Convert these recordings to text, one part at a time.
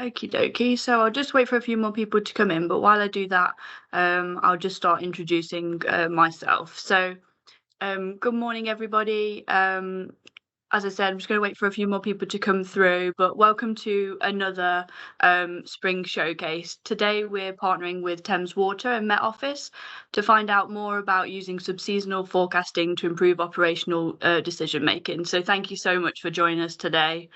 Okie dokie. So I'll just wait for a few more people to come in, but while I do that, I'll just start introducing myself. So good morning, everybody. As I said, I'm just going to wait for a few more people to come through, but welcome to another spring showcase. Today we're partnering with Thames Water and Met Office to find out more about using subseasonal forecasting to improve operational decision making. So thank you so much for joining us today.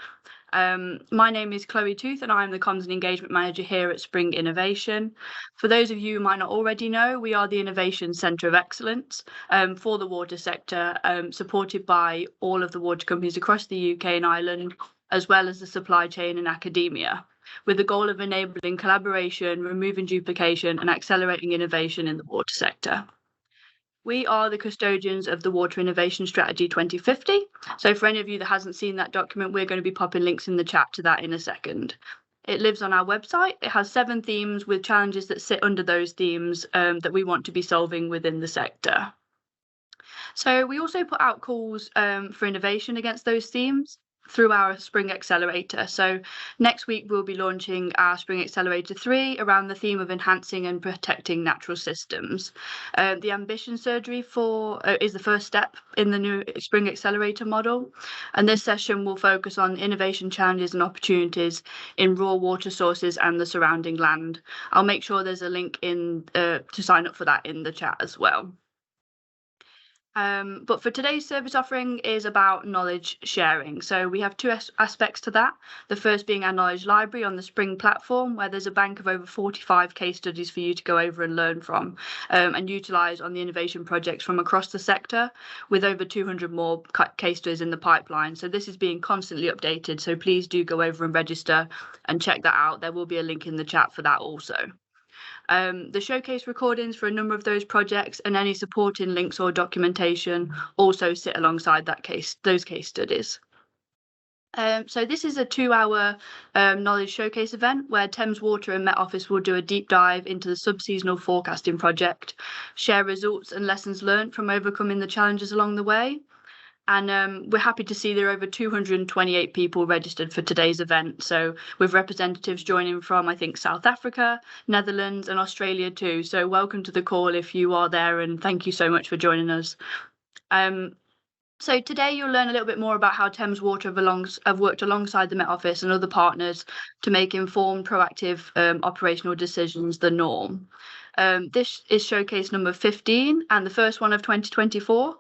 My name is Chloe Tooth and I'm the Comms and Engagement Manager here at Spring Innovation. For those of you who might not already know, we are the Innovation Centre of Excellence for the water sector, supported by all of the water companies across the UK and Ireland, as well as the supply chain and academia, with the goal of enabling collaboration, removing duplication and accelerating innovation in the water sector. We are the custodians of the Water Innovation Strategy 2050. So for any of you that hasn't seen that document, we're going to be popping links in the chat to that in a second. It lives on our website. It has 7 themes with challenges that sit under those themes that we want to be solving within the sector. So we also put out calls for innovation against those themes through our Spring Accelerator. So next week we'll be launching our Spring Accelerator 3 around the theme of enhancing and protecting natural systems. The ambition surgery is the first step in the new Spring Accelerator model, and this session will focus on innovation challenges and opportunities in raw water sources and the surrounding land. I'll make sure there's a link in to sign up for that in the chat as well. But for today's service offering is about knowledge sharing. So we have 2 aspects to that. The first being our knowledge library on the Spring platform, where there's a bank of over 45 case studies for you to go over and learn from and utilise on the innovation projects from across the sector, with over 200 more case studies in the pipeline. So this is being constantly updated. So please do go over and register and check that out. There will be a link in the chat for that also. The showcase recordings for a number of those projects and any supporting links or documentation also sit alongside those case studies. So this is a 2-hour knowledge showcase event where Thames Water and Met Office will do a deep dive into the subseasonal forecasting project, share results and lessons learned from overcoming the challenges along the way. And we're happy to see there are over 228 people registered for today's event. So with representatives joining from, I think, South Africa, Netherlands and Australia too. So welcome to the call if you are there, and thank you so much for joining us. So today you'll learn a little bit more about how Thames Water have worked alongside the Met Office and other partners to make informed, proactive operational decisions the norm. This is showcase number 15 and the first one of 2024.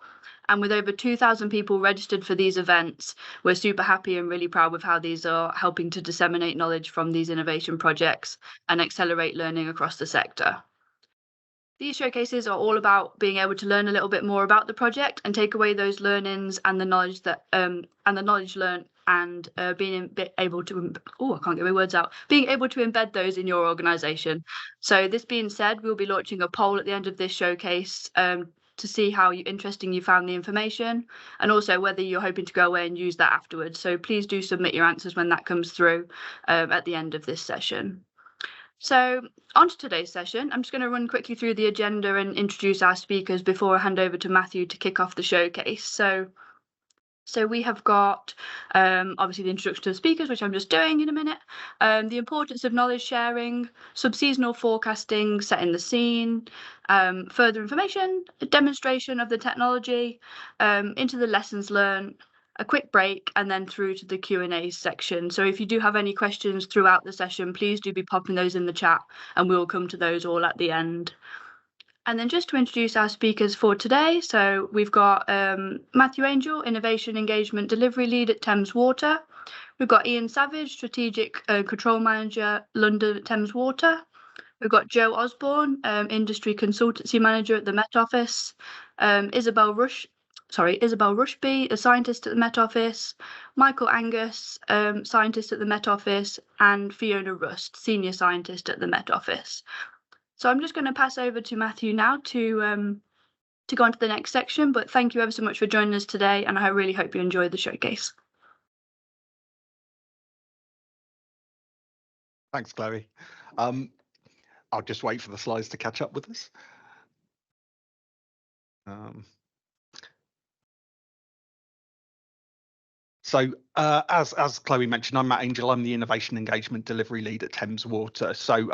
And with over 2,000 people registered for these events, we're super happy and really proud with how these are helping to disseminate knowledge from these innovation projects and accelerate learning across the sector. These showcases are all about being able to learn a little bit more about the project and take away those learnings and the knowledge learned and being able to being able to embed those in your organisation. So this being said, we'll be launching a poll at the end of this showcase to see how interesting you found the information and also whether you're hoping to go away and use that afterwards. So please do submit your answers when that comes through at the end of this session. So on to today's session. I'm just going to run quickly through the agenda and introduce our speakers before I hand over to Matthew to kick off the showcase. So we have got obviously the introduction to the speakers, which I'm just doing in a minute, the importance of knowledge sharing, subseasonal forecasting, setting the scene, further information, a demonstration of the technology, into the lessons learned, a quick break, and then through to the Q&A section. So if you do have any questions throughout the session, please do be popping those in the chat and we'll come to those all at the end. And then just to introduce our speakers for today, so we've got Matthew Angel, Innovation Engagement Delivery Lead at Thames Water. We've got Ian Savage, Strategic Control Manager, London at Thames Water. We've got Joe Osborne, Industry Consultancy Manager at the Met Office. Isabel Rushby, a scientist at the Met Office. Michael Angus, scientist at the Met Office. And Fiona Rust, Senior Scientist at the Met Office. So I'm just going to pass over to Matthew now to go on to the next section. But thank you ever so much for joining us today, and I really hope you enjoy the showcase. Thanks, Chloe. I'll just wait for the slides to catch up with us. So as Chloe mentioned, I'm Matt Angel. I'm the Innovation Engagement Delivery Lead at Thames Water. So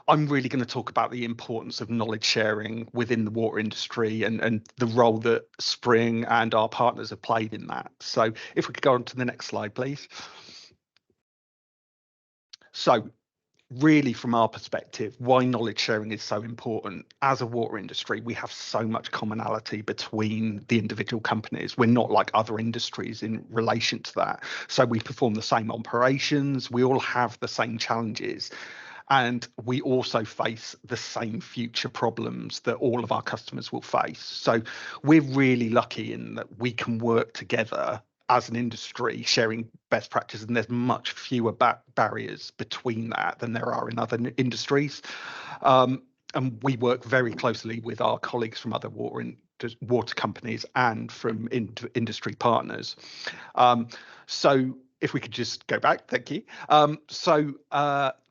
I'm really going to talk about the importance of knowledge sharing within the water industry and the role that Spring and our partners have played in that. So if we could go on to the next slide, please. So really, from our perspective, why knowledge sharing is so important. As a water industry, we have so much commonality between the individual companies. We're not like other industries in relation to that. So we perform the same operations, we all have the same challenges, and we also face the same future problems that all of our customers will face. So we're really lucky in that we can work together as an industry sharing best practice, and there's much fewer barriers between that than there are in other industries. And we work very closely with our colleagues from other water companies and from industry partners. So if we could just go back, thank you.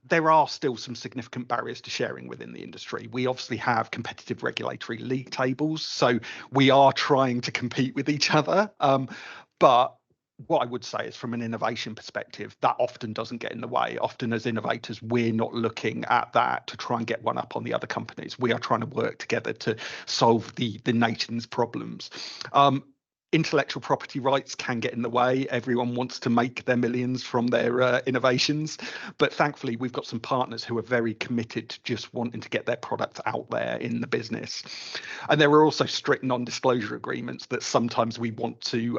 There are still some significant barriers to sharing within the industry. We obviously have competitive regulatory league tables, so we are trying to compete with each other. But what I would say is, from an innovation perspective, that often doesn't get in the way. Often as innovators, we're not looking at that to try and get one up on the other companies. We are trying to work together to solve the nation's problems. Intellectual property rights can get in the way. Everyone wants to make their millions from their innovations, but thankfully we've got some partners who are very committed to just wanting to get their products out there in the business. And there are also strict non-disclosure agreements that sometimes we want to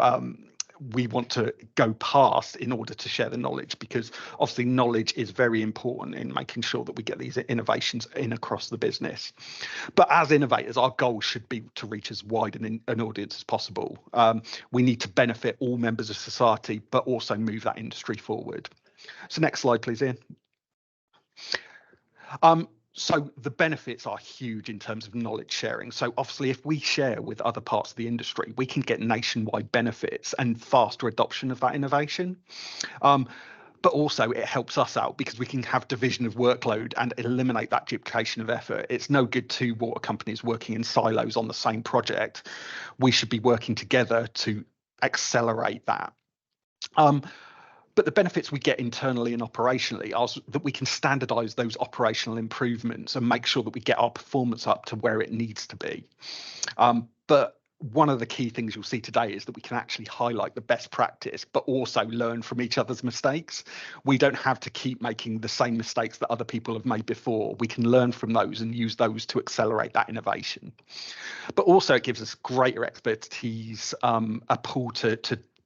go past in order to share the knowledge, because obviously knowledge is very important in making sure that we get these innovations in across the business. But as innovators, our goal should be to reach as wide an audience as possible. We need to benefit all members of society, but also move that industry forward. So next slide, please, Ian. So the benefits are huge in terms of knowledge sharing. So obviously, if we share with other parts of the industry, we can get nationwide benefits and faster adoption of that innovation. But also it helps us out because we can have division of workload and eliminate that duplication of effort. It's no good two water companies working in silos on the same project. We should be working together to accelerate that. But the benefits we get internally and operationally are that we can standardize those operational improvements and make sure that we get our performance up to where it needs to be. But one of the key things you'll see today is that we can actually highlight the best practice, but also learn from each other's mistakes. We don't have to keep making the same mistakes that other people have made before. We can learn from those and use those to accelerate that innovation. But also it gives us greater expertise, a pool to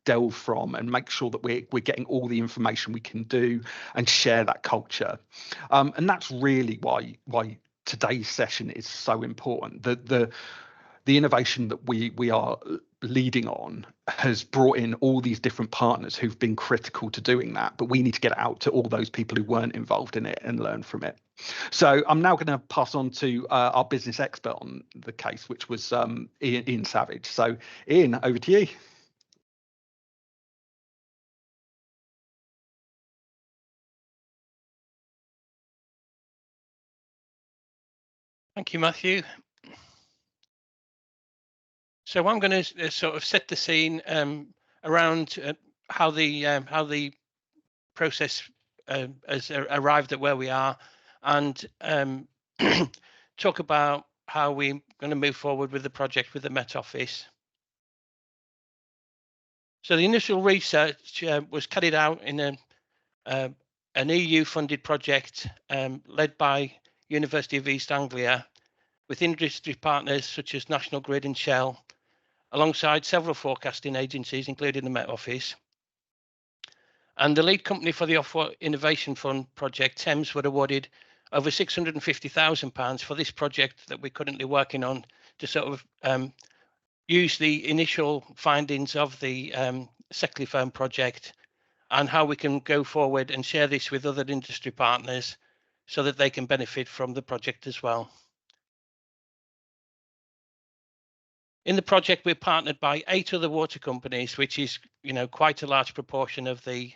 delve from, and make sure that we're getting all the information we can do and share that culture. And that's really why today's session is so important. The innovation that we are leading on has brought in all these different partners who've been critical to doing that, but we need to get it out to all those people who weren't involved in it and learn from it. So I'm now going to pass on to our business expert on the case, which was Ian Savage. So Ian, over to you. Thank you, Matthew. So I'm going to sort of set the scene around how the process has arrived at where we are, and talk about how we're going to move forward with the project with the Met Office. So the initial research was carried out in an EU-funded project led by University of East Anglia, with industry partners such as National Grid and Shell, alongside several forecasting agencies, including the Met Office. And the lead company for the Offshore Innovation Fund project, Thames, were awarded over £650,000 for this project that we're currently working on, to sort of use the initial findings of the Seckley Firm project and how we can go forward and share this with other industry partners so that they can benefit from the project as well. In the project, we're partnered by 8 other water companies, which is, quite a large proportion of the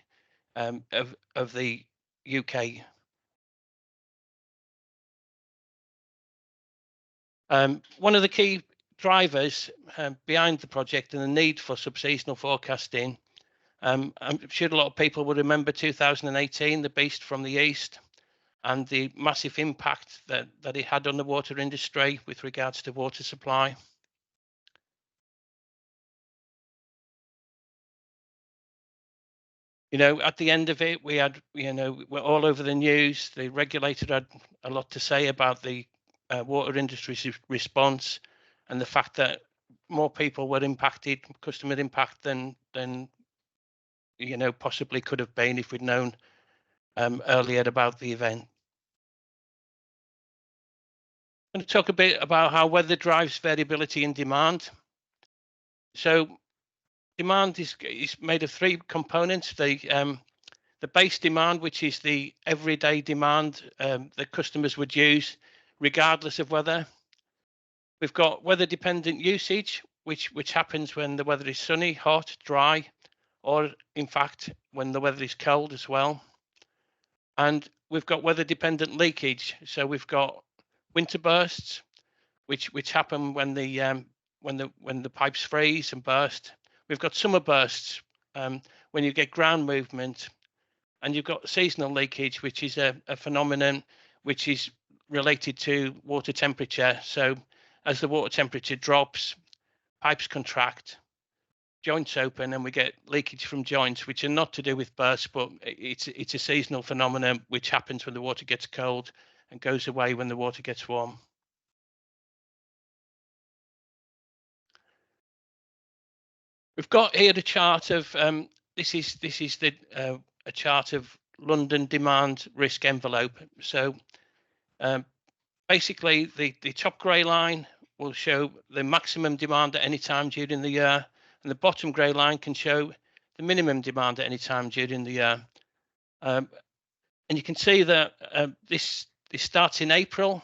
UK. One of the key drivers behind the project and the need for subseasonal forecasting I'm sure a lot of people will remember 2018, the beast from the east, and the massive impact that it had on the water industry with regards to water supply. You know, at the end of it, we had, you know, we're all over the news. The regulator had a lot to say about the water industry's response, and the fact that more people were impacted, customer impact than you know possibly could have been if we'd known earlier about the event. I'm going to talk a bit about how weather drives variability in demand. So demand is made of three components. The base demand, which is the everyday demand that customers would use regardless of weather. We've got weather dependent usage, which happens when the weather is sunny, hot, dry, or in fact when the weather is cold as well. And we've got weather dependent leakage. So we've got winter bursts, which happen when the pipes freeze and burst. We've got summer bursts when you get ground movement, and you've got seasonal leakage, which is a phenomenon which is related to water temperature. So as the water temperature drops, pipes contract, joints open, and we get leakage from joints, which are not to do with bursts, but it's a seasonal phenomenon which happens when the water gets cold and goes away when the water gets warm. We've got here the chart of this is the a chart of London demand risk envelope. So basically the top grey line will show the maximum demand at any time during the year, and the bottom grey line can show the minimum demand at any time during the year. And you can see that this starts in April,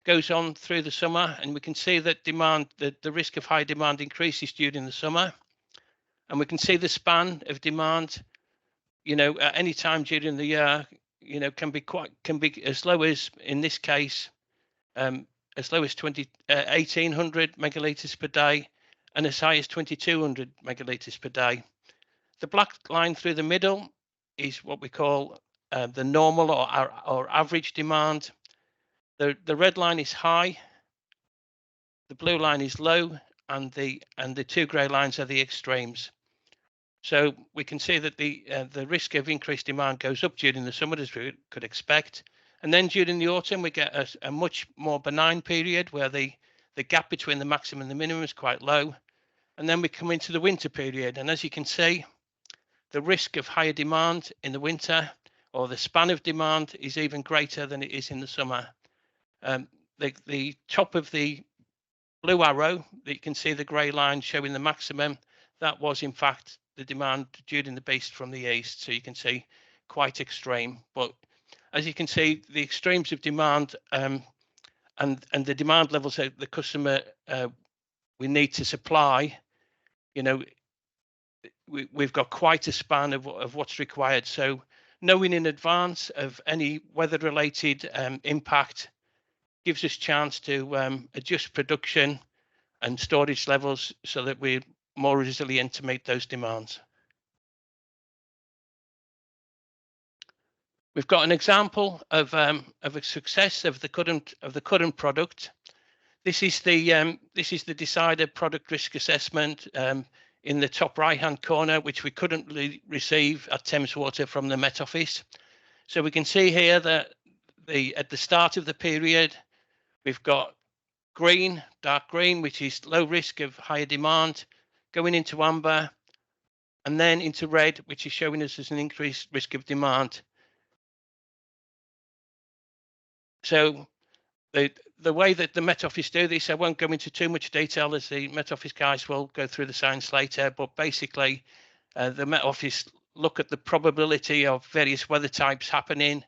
goes on through the summer, and we can see that demand, the risk of high demand increases during the summer. And we can see the span of demand, you know, at any time during the year, you know, can be as low as, in this case, as low as 1800 megalitres per day and as high as 2200 megalitres per day. The black line through the middle is what we call the normal or average demand. The red line is high, the blue line is low, and the two grey lines are the extremes. So we can see that the risk of increased demand goes up during the summer, as we could expect, and then during the autumn we get a much more benign period where the gap between the maximum and the minimum is quite low, and then we come into the winter period, and as you can see, the risk of higher demand in the winter, or the span of demand, is even greater than it is in the summer. The top of the blue arrow, that you can see the grey line showing the maximum, that was in fact the demand during the beast from the east. So you can see quite extreme. But as you can see, the extremes of demand and the demand levels that the customer we need to supply, you know, we've got quite a span of what's required. So knowing in advance of any weather-related impact gives us chance to adjust production and storage levels so that we're more resilient to meet those demands. We've got an example of a success of the current product. This is the decided product risk assessment in the top right-hand corner, which we currently receive at Thames Water from the Met Office. So we can see here that at the start of the period, we've got green, dark green, which is low risk of higher demand, going into amber, and then into red, which is showing us as an increased risk of demand. So the way that the Met Office do this, I won't go into too much detail, as the Met Office guys will go through the science later, but basically the Met Office look at the probability of various weather types happening,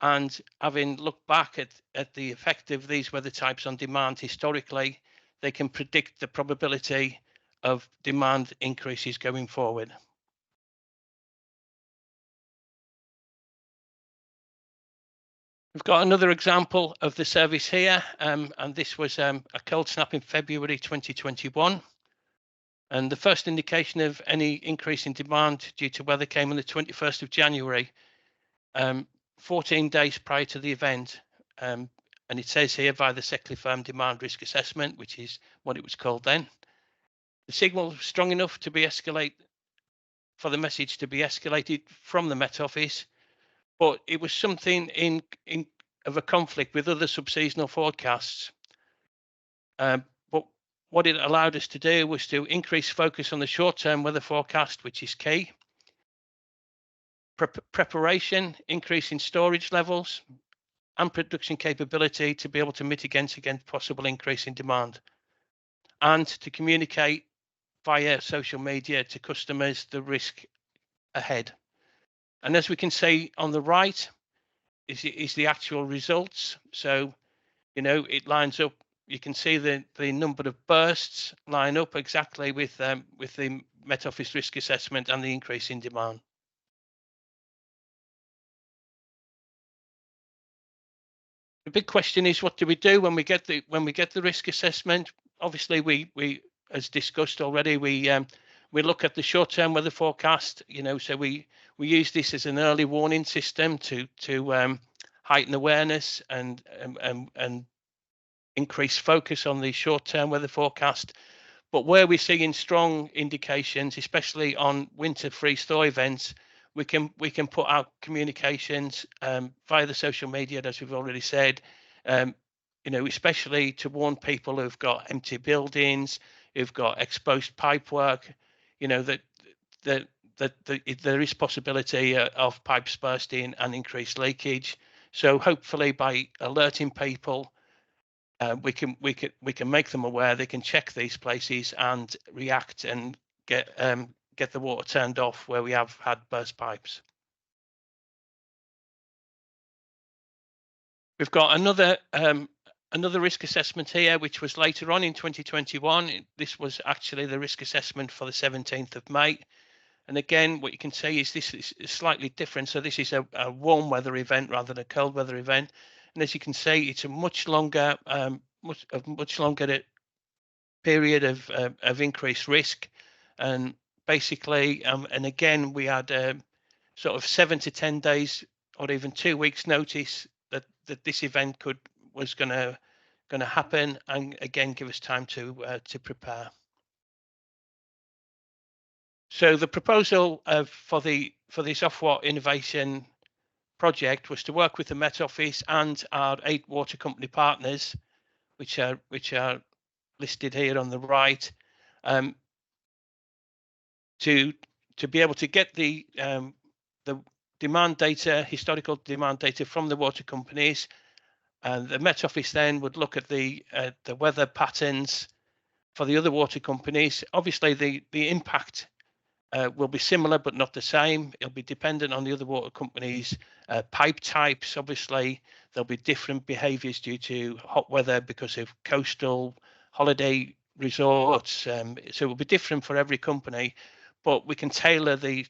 and having looked back at the effect of these weather types on demand historically, they can predict the probability of demand increases going forward. We've got another example of the service here, and this was a cold snap in February 2021. And the first indication of any increase in demand due to weather came on the 21st of January, 14 days prior to the event. And it says here via the Seckley Firm Demand Risk Assessment, which is what it was called then. The signal was strong enough to be for the message to be escalated from the Met Office, but it was something of a conflict with other subseasonal forecasts. But what it allowed us to do was to increase focus on the short-term weather forecast, which is key. Preparation, increase in storage levels, and production capability to be able to mitigate against possible increase in demand, and to communicate via social media to customers the risk ahead. And as we can see on the right is the actual results. So, you know, it lines up. You can see the number of bursts line up exactly with the Met Office risk assessment and the increase in demand. The big question is, what do we do when we get the risk assessment? Obviously, we as discussed already, we look at the short-term weather forecast. You know, so we use this as an early warning system to heighten awareness and increase focus on the short-term weather forecast. But where we're seeing strong indications, especially on winter freeze-thaw events, we can put out communications via the social media, as we've already said. You know, especially to warn people who've got empty buildings, who've got exposed pipework. You know that there is possibility of pipes bursting and increased leakage. So hopefully, by alerting people, we can make them aware. They can check these places and react and get the water turned off where we have had burst pipes. We've got another risk assessment here, which was later on in 2021. This was actually the risk assessment for the 17th of May. And again, what you can see is this is slightly different. So this is a warm weather event rather than a cold weather event. And as you can see, it's a much longer period of increased risk. And basically, and again, we had sort of 7 to 10 days or even 2 weeks notice that this event was going to happen, and again give us time to prepare. So the proposal for this Ofwat innovation project was to work with the Met Office and our 8 water company partners, which are listed here on the right, to be able to get the demand data, historical demand data from the water companies, and the Met Office then would look at the weather patterns for the other water companies. Obviously, the impact will be similar but not the same. It'll be dependent on the other water companies' pipe types. Obviously, there'll be different behaviours due to hot weather because of coastal holiday resorts. So it will be different for every company, but we can tailor the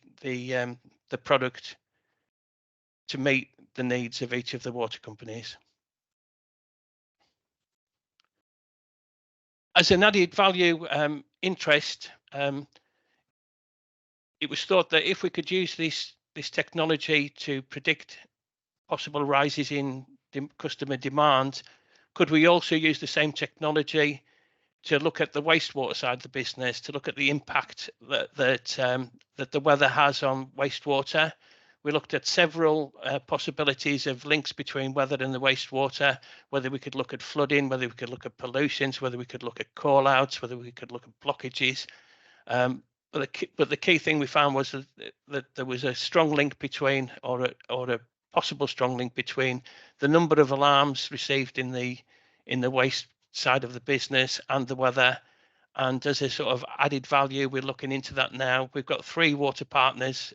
product to meet the needs of each of the water companies. As an added value interest, it was thought that if we could use this technology to predict possible rises in customer demand, could we also use the same technology to look at the wastewater side of the business, to look at the impact that the weather has on wastewater? We looked at several possibilities of links between weather and the wastewater, whether we could look at flooding, whether we could look at pollutions, whether we could look at call-outs, whether we could look at blockages. But the key thing we found was that there was a strong link between, or a possible strong link between, the number of alarms received in the waste side of the business and the weather. And as a sort of added value, we're looking into that now. We've got 3 water partners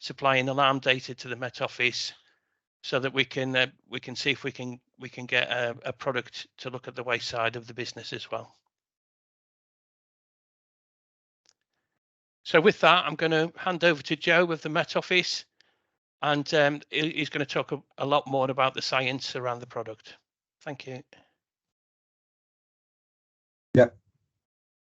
supplying alarm data to the Met Office, so that we can see if we can get a product to look at the waste side of the business as well. So with that, I'm going to hand over to Joe of the Met Office, and he's going to talk a lot more about the science around the product. Thank you. Yeah.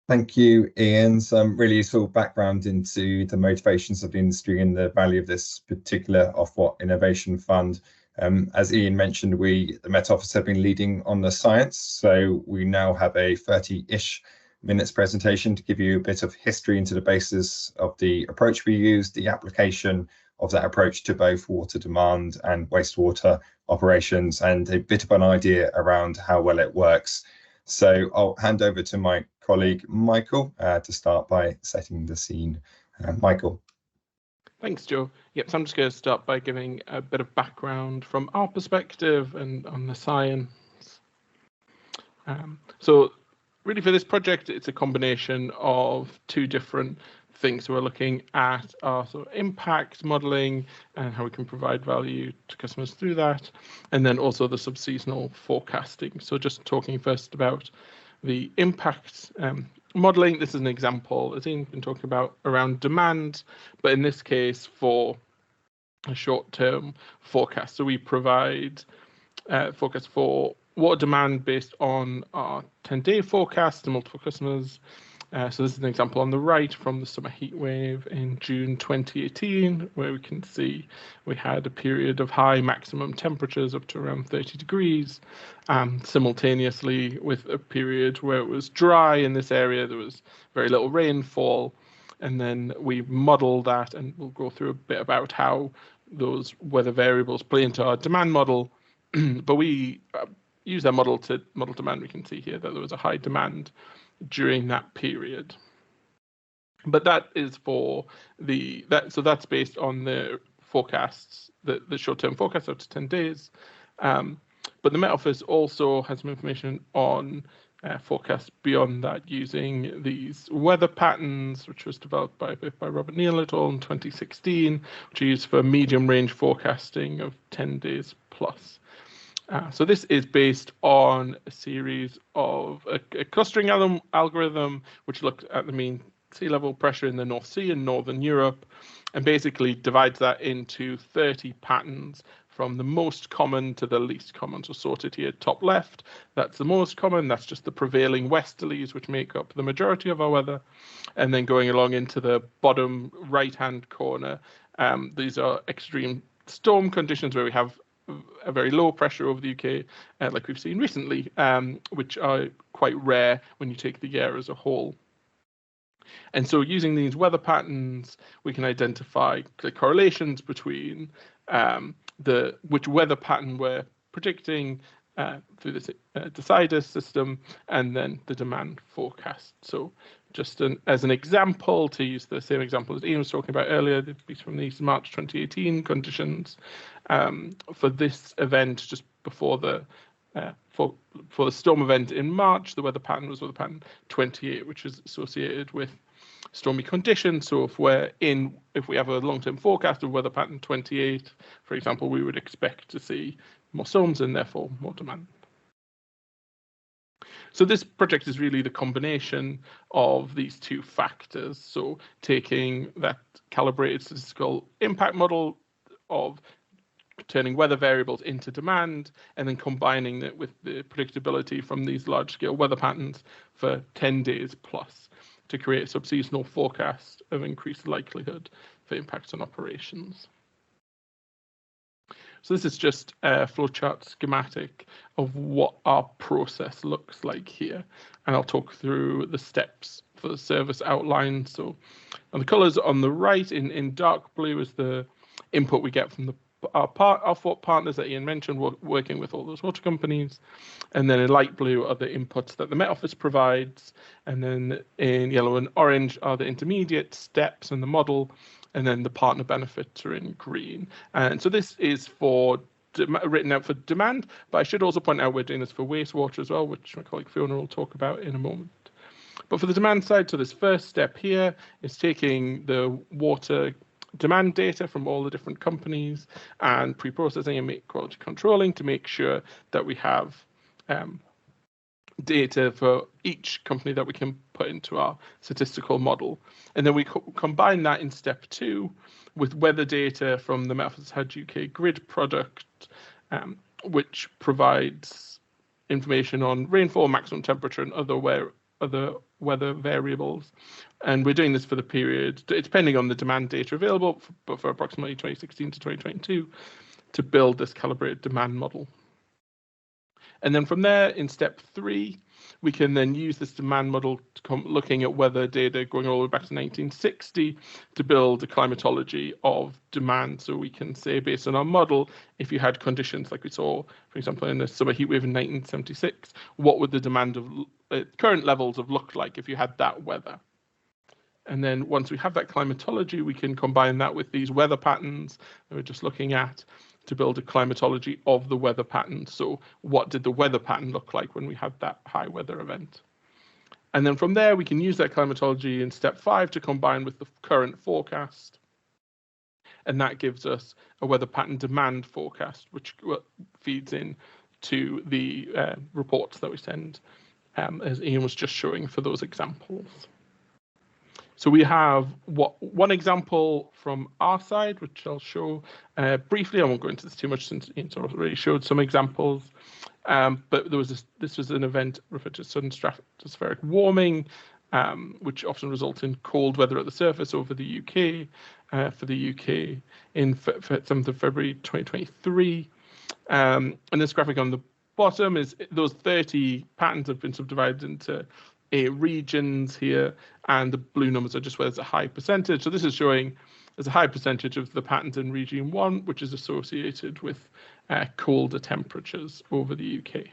Thank you, Ian. Some really useful background into the motivations of the industry and the value of this particular Ofwat Innovation Fund. As Ian mentioned, the Met Office have been leading on the science, so we now have a 30-ish minutes presentation to give you a bit of history into the basis of the approach we use, the application of that approach to both water demand and wastewater operations, and a bit of an idea around how well it works. So I'll hand over to my colleague Michael to start by setting the scene. Michael. Thanks, Joe. Yep, so I'm just going to start by giving a bit of background from our perspective and on the science. So really for this project, it's a combination of two different things. So we're looking at our sort of impact modelling and how we can provide value to customers through that, and then also the subseasonal forecasting. So just talking first about the impact modelling. This is an example, as Ian's been talking about, around demand, but in this case for a short-term forecast. So we provide forecast for water demand based on our 10-day forecast to multiple customers. So this is an example on the right from the summer heat wave in June 2018, where we can see we had a period of high maximum temperatures up to around 30 degrees, simultaneously with a period where it was dry in this area. There was very little rainfall, and then we model that, and we'll go through a bit about how those weather variables play into our demand model. But we use that model to model demand. We can see here that there was a high demand during that period, but that is for so that's based on the forecasts, the short-term forecast up to 10 days. But the Met Office also has some information on forecasts beyond that, using these weather patterns, which was developed by Robert Neal et al. In 2016, which are used for medium range forecasting of 10 days plus. So this is based on a series of a clustering algorithm, which looked at the mean sea level pressure in the North Sea and Northern Europe, and basically divides that into 30 patterns from the most common to the least common. So sorted here, top left, that's the most common. That's just the prevailing westerlies, which make up the majority of our weather. And then going along into the bottom right-hand corner, these are extreme storm conditions where we have a very low pressure over the UK, like we've seen recently, which are quite rare when you take the year as a whole. And so using these weather patterns, we can identify the correlations between which weather pattern we're predicting through this decider system and then the demand forecast. So just as an example, to use the same example as Ian was talking about earlier, from these March 2018 conditions, for this event just before the for the storm event in March, the weather pattern was weather pattern 28, which is associated with stormy conditions. So if we have a long-term forecast of weather pattern 28, for example, we would expect to see more storms and therefore more demand. So this project is really the combination of these two factors. So taking that calibrated statistical impact model of turning weather variables into demand, and then combining it with the predictability from these large-scale weather patterns for 10 days plus to create a subseasonal forecast of increased likelihood for impacts on operations. So this is just a flowchart schematic of what our process looks like here. And I'll talk through the steps for the service outline. So and the colors on the right in dark blue is the input we get from our partners that Ian mentioned, working with all those water companies. And then in light blue are the inputs that the Met Office provides. And then in yellow and orange are the intermediate steps in the model. And then the partner benefits are in green. And so this is written out for demand, but I should also point out we're doing this for wastewater as well, which my colleague Fiona will talk about in a moment. But for the demand side, so this first step here is taking the water demand data from all the different companies and pre-processing and quality controlling to make sure that we have data for each company that we can put into our statistical model. And then we combine that in step 2 with weather data from the Met Office HUD UK grid product, which provides information on rainfall, maximum temperature, and other weather variables. And we're doing this for the period, it's depending on the demand data available, but for approximately 2016 to 2022, to build this calibrated demand model. And then from there, in step 3, we can then use this demand model to come looking at weather data going all the way back to 1960 to build a climatology of demand. So we can say, based on our model, if you had conditions like we saw, for example, in the summer heat wave in 1976, what would the demand of current levels have looked like if you had that weather? And then once we have that climatology, we can combine that with these weather patterns that we're just looking at to build a climatology of the weather pattern. So what did the weather pattern look like when we had that high weather event? And then from there, we can use that climatology in step 5 to combine with the current forecast. And that gives us a weather pattern demand forecast, which feeds in to the reports that we send, as Ian was just showing for those examples. So we have one example from our side, which I'll show briefly. I won't go into this too much since Ian's already showed some examples. But there was this was an event referred to sudden stratospheric warming, which often results in cold weather at the surface over the UK, for the UK in 7th of February 2023. And this graphic on the bottom is those 30 patterns have been subdivided into regions here, and the blue numbers are just where there's a high percentage. So this is showing there's a high percentage of the patterns in region 1, which is associated with colder temperatures over the UK.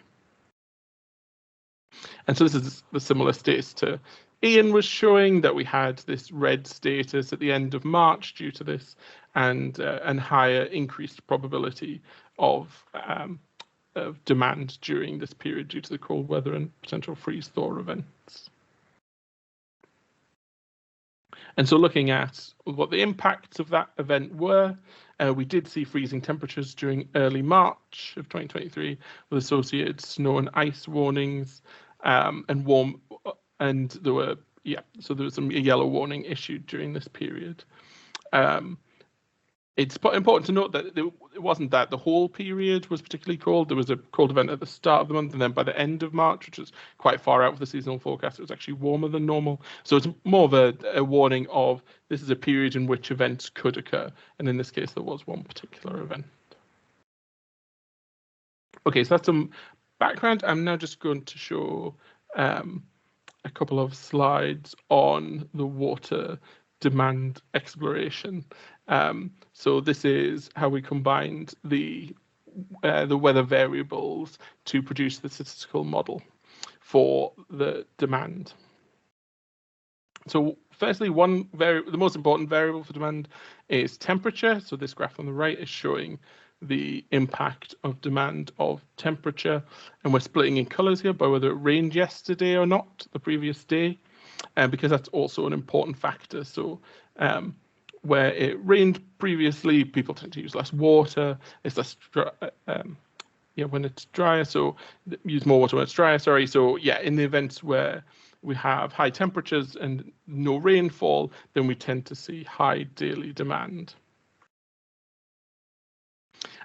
And so this is the similar status to Ian was showing, that we had this red status at the end of March due to this, and higher increased probability of demand during this period due to the cold weather and potential freeze-thaw events. And so looking at what the impacts of that event were, we did see freezing temperatures during early March of 2023 with associated snow and ice warnings, and there were, so there was some yellow warning issued during this period. It's important to note that it wasn't that the whole period was particularly cold. There was a cold event at the start of the month, and then by the end of March, which was quite far out for the seasonal forecast, it was actually warmer than normal. So it's more of a warning of this is a period in which events could occur. And in this case, there was one particular event. Okay, so that's some background. I'm now just going to show a couple of slides on the water demand exploration. So this is how we combined the weather variables to produce the statistical model for the demand. So firstly, the most important variable for demand is temperature. So this graph on the right is showing the impact of demand of temperature, and we're splitting in colors here by whether it rained yesterday or not, the previous day, because that's also an important factor. So where it rained previously, people tend to use less water. It's less when it's drier, so use more water when it's drier. Sorry. So yeah, in the events where we have high temperatures and no rainfall, then we tend to see high daily demand.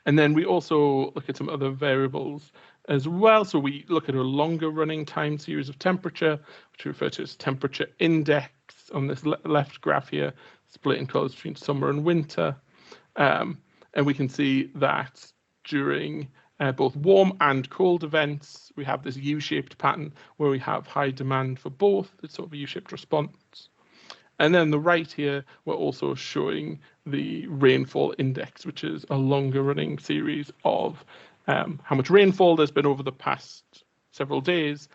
And then we also look at some other variables as well. So we look at a longer running time series of temperature, which we refer to as temperature index on this left graph here, split in colors between summer and winter. And we can see that during both warm and cold events, we have this U-shaped pattern where we have high demand for both. It's sort of a U-shaped response. And then the right here, we're also showing the rainfall index, which is a longer running series of how much rainfall there's been over the past several days.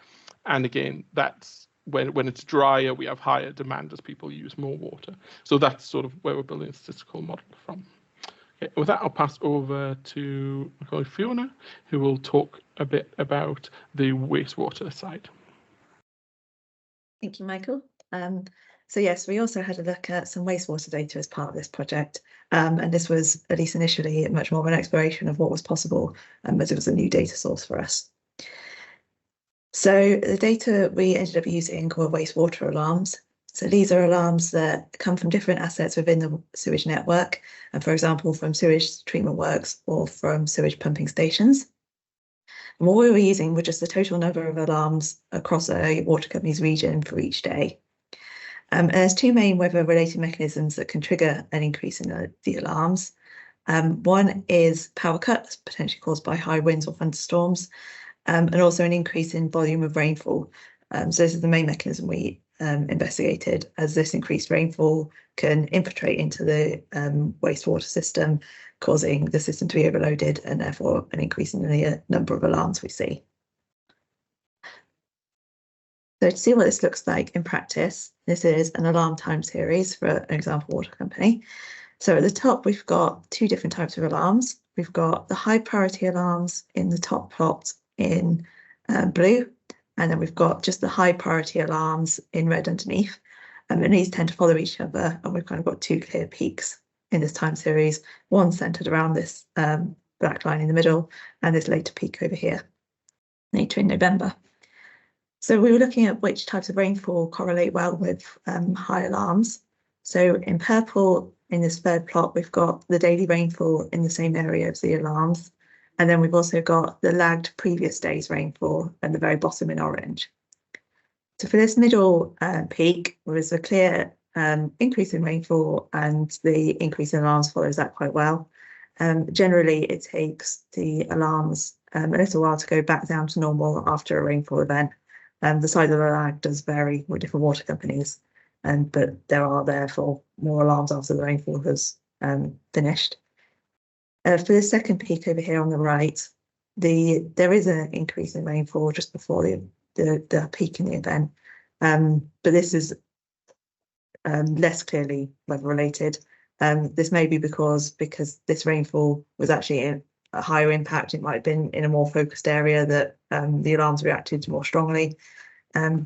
And again, that's when it's drier, we have higher demand as people use more water. So that's sort of where we're building a statistical model from. Okay, with that, I'll pass over to my colleague Fiona, who will talk a bit about the wastewater side. Thank you, Michael. So yes, we also had a look at some wastewater data as part of this project. And this was, at least initially, much more of an exploration of what was possible, as it was a new data source for us. So the data we ended up using were wastewater alarms. So these are alarms that come from different assets within the sewage network, and for example, from sewage treatment works or from sewage pumping stations. And what we were using were just the total number of alarms across a water company's region for each day. And there's two main weather-related mechanisms that can trigger an increase in the alarms. One is power cuts, potentially caused by high winds or thunderstorms, and also an increase in volume of rainfall. So this is the main mechanism we investigated, as this increased rainfall can infiltrate into the wastewater system, causing the system to be overloaded and therefore an increase in the number of alarms we see. So to see what this looks like in practice, this is an alarm time series for an example water company. So at the top, we've got two different types of alarms. We've got the high priority alarms in the top plot in blue, and then we've got just the high priority alarms in red underneath. And these tend to follow each other, and we've kind of got two clear peaks in this time series, one centered around this black line in the middle, and this later peak over here, later in November. So we were looking at which types of rainfall correlate well with high alarms. So in purple, in this third plot, we've got the daily rainfall in the same area as the alarms. And then we've also got the lagged previous day's rainfall at the very bottom in orange. So for this middle peak, there is a clear increase in rainfall, and the increase in alarms follows that quite well. Generally, it takes the alarms a little while to go back down to normal after a rainfall event. The size of the lag does vary with different water companies, but there are therefore more alarms after the rainfall has finished. For the second peak over here on the right, there is an increase in rainfall just before the peak in the event, but this is less clearly weather related. This may be because this rainfall was actually a higher impact. It might have been in a more focused area that the alarms reacted more strongly. Or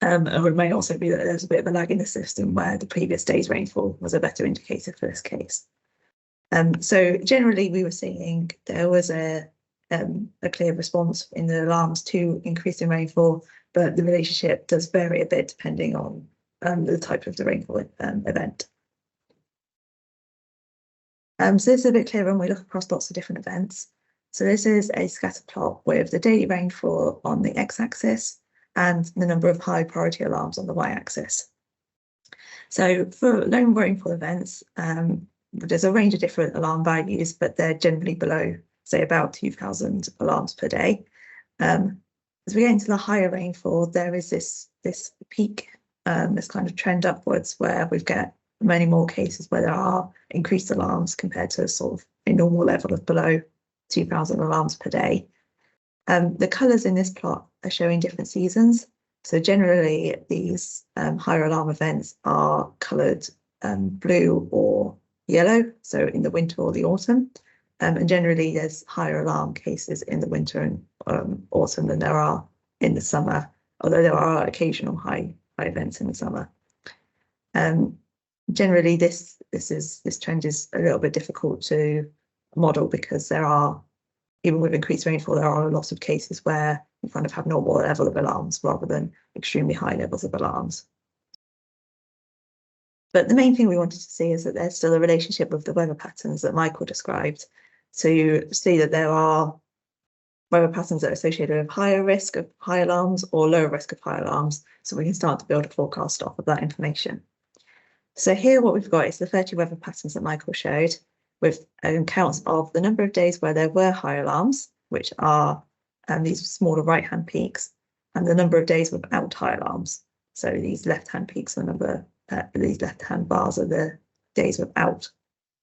it may also be that there's a bit of a lag in the system where the previous day's rainfall was a better indicator for this case. So generally, we were seeing there was a clear response in the alarms to increase in rainfall, but the relationship does vary a bit depending on the type of the rainfall event. So this is a bit clearer when we look across lots of different events. So this is a scatter plot with the daily rainfall on the x-axis and the number of high priority alarms on the y-axis. So for low rainfall events, there's a range of different alarm values, but they're generally below, say, about 2,000 alarms per day. As we get into the higher rainfall, there is this peak, this kind of trend upwards where we've got many more cases where there are increased alarms compared to sort of a normal level of below 2,000 alarms per day. The colours in this plot are showing different seasons. So generally, these higher alarm events are coloured blue or yellow, so in the winter or the autumn. And generally, there's higher alarm cases in the winter and autumn than there are in the summer, although there are occasional high events in the summer. Generally, this trend is a little bit difficult to model because there are, even with increased rainfall, there are a lot of cases where you kind of have normal level of alarms rather than extremely high levels of alarms. But the main thing we wanted to see is that there's still a relationship with the weather patterns that Michael described. So you see that there are weather patterns that are associated with higher risk of high alarms or lower risk of high alarms. So we can start to build a forecast off of that information. So here what we've got is the 30 weather patterns that Michael showed, with counts of the number of days where there were high alarms, which are these smaller right-hand peaks, and the number of days without high alarms. So these left-hand peaks are number, these left-hand bars are the days without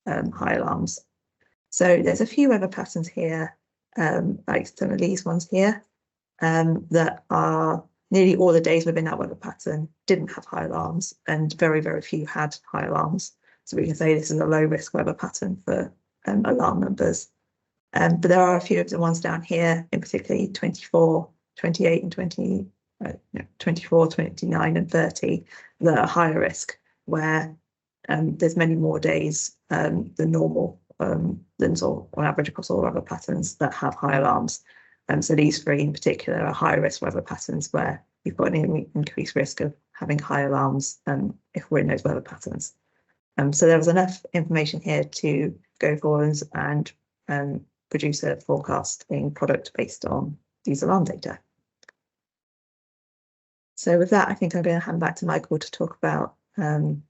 high alarms. So there's a few weather patterns here, like some of these ones here, that are nearly all the days within that weather pattern didn't have high alarms, and very, very few had high alarms. So we can say this is a low risk weather pattern for alarm numbers. But there are a few of the ones down here, in particularly 24, 28 and 24, 29 and 30 that are higher risk, where there's many more days than normal, than sort of on average across all weather patterns that have high alarms. So these three in particular are high risk weather patterns where you've got an increased risk of having high alarms if we're in those weather patterns. So there was enough information here to go forwards and produce a forecasting product based on these alarm data. So with that, I think I'm going to hand back to Michael to talk about the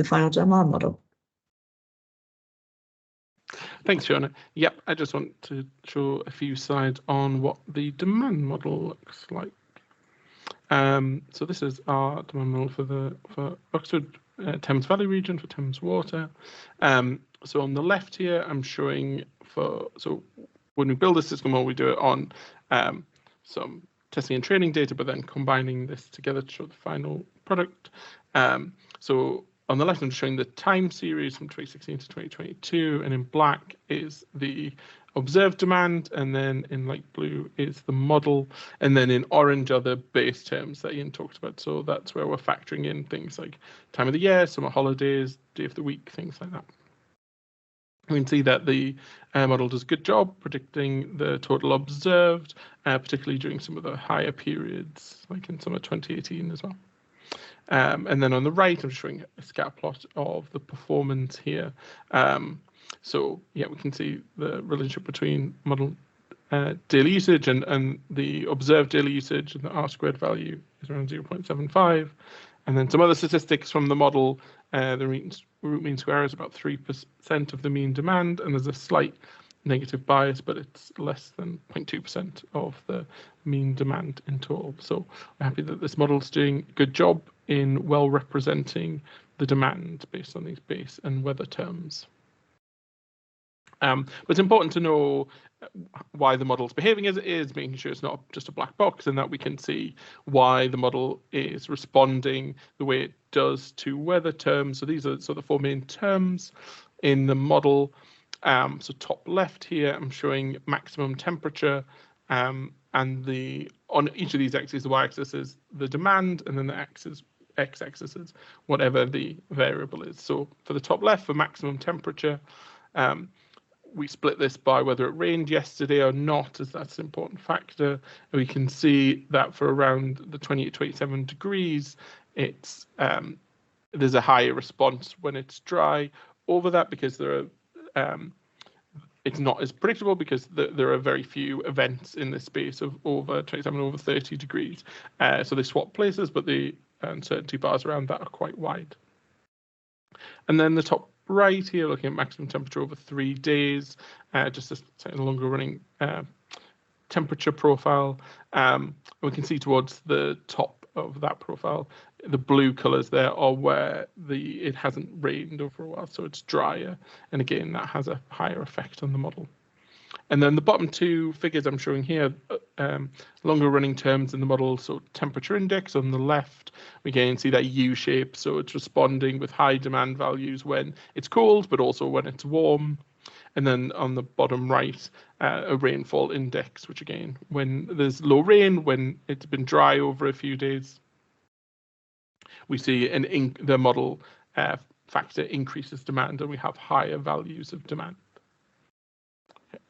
final demand model. Thanks, Fiona. Yep, I just want to show a few slides on what the demand model looks like. So this is our demand model for Oxford Thames Valley region for Thames Water. So on the left here, I'm showing so when we build a system model, we do it on some testing and training data, but then combining this together to show the final product. So on the left, I'm showing the time series from 2016 to 2022, and in black is the observed demand, and then in light blue is the model, and then in orange are the base terms that Ian talked about. So that's where we're factoring in things like time of the year, summer holidays, day of the week, things like that. We can see that the model does a good job predicting the total observed, particularly during some of the higher periods, like in summer 2018 as well. And then on the right, I'm showing a scatter plot of the performance here. So yeah, we can see the relationship between model daily usage and the observed daily usage, and the R-squared value is around 0.75. And then some other statistics from the model, the root mean square is about 3% of the mean demand, and there's a slight negative bias, but it's less than 0.2% of the mean demand in total. So I'm happy that this model is doing a good job in well representing the demand based on these base and weather terms. But it's important to know why the model is behaving as it is, making sure it's not just a black box, and that we can see why the model is responding the way it does to weather terms. So these are the four main terms in the model. So top left here, I'm showing maximum temperature, and on each of these axes, the y-axis is the demand, and then the x-axis is whatever the variable is. So for the top left, for maximum temperature, we split this by whether it rained yesterday or not, as that's an important factor. And we can see that for around the 28-27 degrees, it's there's a higher response when it's dry over that, because there are it's not as predictable, because there are very few events in this space of over 27 over 30 degrees. So they swap places, but the uncertainty bars around that are quite wide. And then the top right here, looking at maximum temperature over 3 days, just a longer running temperature profile. We can see towards the top of that profile, the blue colors there are where it hasn't rained over a while, so it's drier. And again, that has a higher effect on the model. And then the bottom two figures I'm showing here, longer running terms in the model. So temperature index on the left, we again see that U shape. So it's responding with high demand values when it's cold, but also when it's warm. And then on the bottom right, a rainfall index, which again, when there's low rain, when it's been dry over a few days, we see the model factor increases demand, and we have higher values of demand.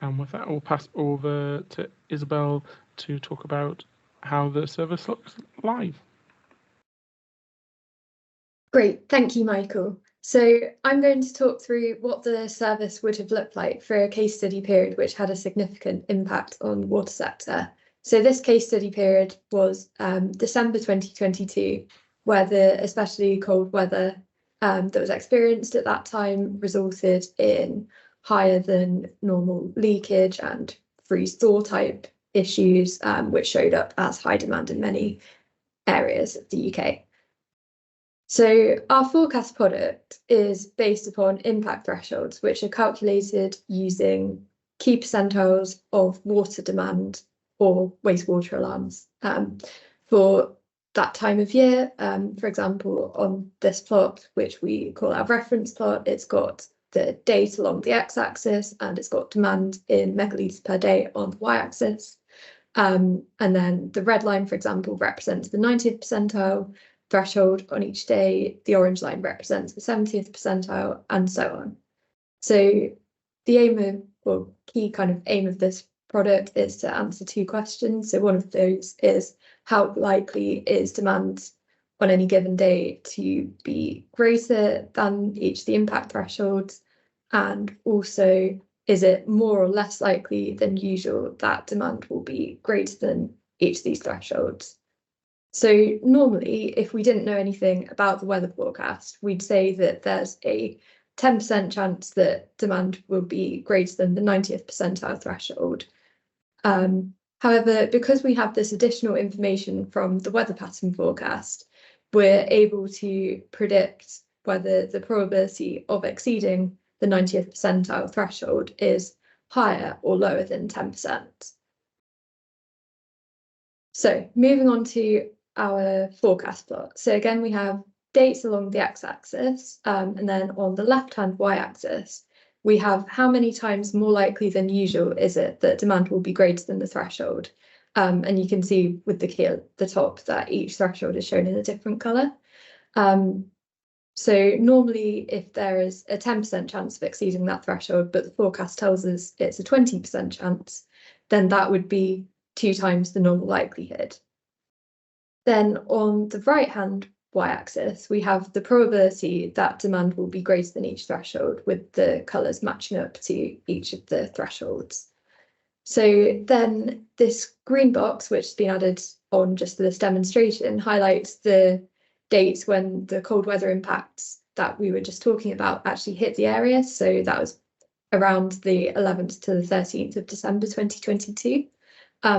And with that, we'll pass over to Isabel to talk about how the service looks live. Great, thank you, Michael. So I'm going to talk through what the service would have looked like for a case study period which had a significant impact on the water sector. So this case study period was December 2022, where the especially cold weather that was experienced at that time resulted in higher than normal leakage and freeze-thaw type issues, which showed up as high demand in many areas of the UK. So our forecast product is based upon impact thresholds, which are calculated using key percentiles of water demand or wastewater alarms for that time of year. For example, on this plot, which we call our reference plot, it's got the date along the x-axis, and it's got demand in megalitres per day on the y-axis. And then the red line, for example, represents the 90th percentile threshold on each day. The orange line represents the 70th percentile, and so on. So the key kind of aim of this product is to answer two questions. So one of those is, how likely is demand on any given day to be greater than each of the impact thresholds? And also, is it more or less likely than usual that demand will be greater than each of these thresholds? So normally, if we didn't know anything about the weather forecast, we'd say that there's a 10% chance that demand will be greater than the 90th percentile threshold. However, because we have this additional information from the weather pattern forecast, we're able to predict whether the probability of exceeding the 90th percentile threshold is higher or lower than 10%. So moving on to our forecast plot. So again, we have dates along the x-axis, and then on the left-hand y-axis, we have how many times more likely than usual is it that demand will be greater than the threshold. And you can see with the key at the top that each threshold is shown in a different colour. So normally, if there is a 10% chance of exceeding that threshold, but the forecast tells us it's a 20% chance, then that would be 2 times the normal likelihood. Then on the right-hand y-axis, we have the probability that demand will be greater than each threshold, with the colours matching up to each of the thresholds. So then this green box, which has been added on just for this demonstration, highlights the dates when the cold weather impacts that we were just talking about actually hit the area. So that was around the 11th to the 13th of December 2022.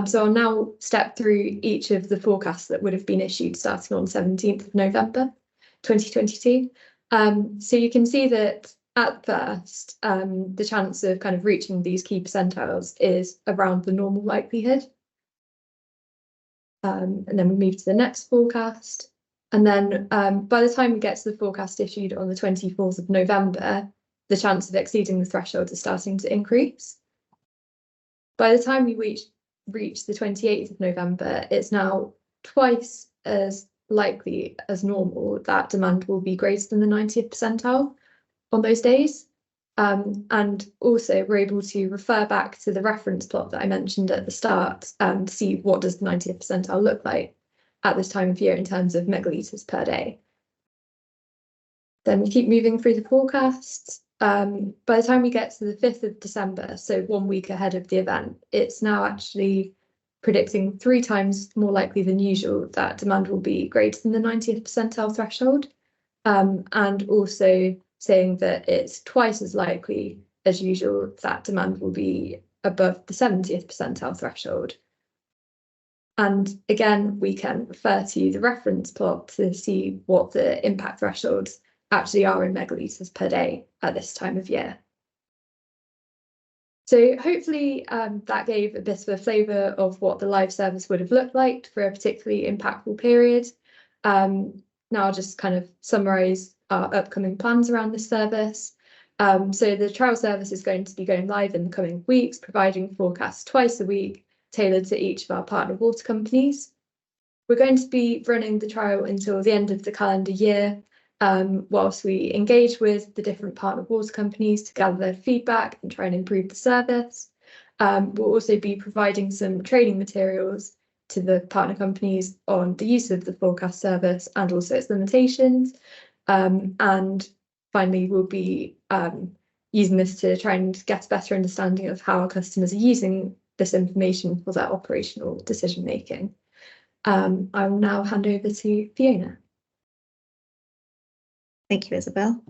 So I'll now step through each of the forecasts that would have been issued starting on 17th of November 2022. So you can see that at first, the chance of kind of reaching these key percentiles is around the normal likelihood. And then we move to the next forecast. And then by the time we get to the forecast issued on the 24th of November, the chance of exceeding the threshold is starting to increase. By the time we reach the 28th of November, it's now twice as likely as normal that demand will be greater than the 90th percentile on those days. And also we're able to refer back to the reference plot that I mentioned at the start and see what does the 90th percentile look like at this time of year in terms of megalitres per day. Then we keep moving through the forecasts. By the time we get to the 5th of December, so 1 week ahead of the event, it's now actually predicting 3 times more likely than usual that demand will be greater than the 90th percentile threshold, and also saying that it's twice as likely as usual that demand will be above the 70th percentile threshold. And again, we can refer to the reference plot to see what the impact thresholds actually are in megalitres per day at this time of year. So hopefully that gave a bit of a flavour of what the live service would have looked like for a particularly impactful period. Now I'll just kind of summarise our upcoming plans around this service. So the trial service is going to be going live in the coming weeks, providing forecasts twice a week, tailored to each of our partner water companies. We're going to be running the trial until the end of the calendar year, whilst we engage with the different partner water companies to gather their feedback and try and improve the service. We'll also be providing some training materials to the partner companies on the use of the forecast service and also its limitations. And finally, we'll be using this to try and get a better understanding of how our customers are using this information for their operational decision making. I will now hand over to Fiona. Thank you, Isabel.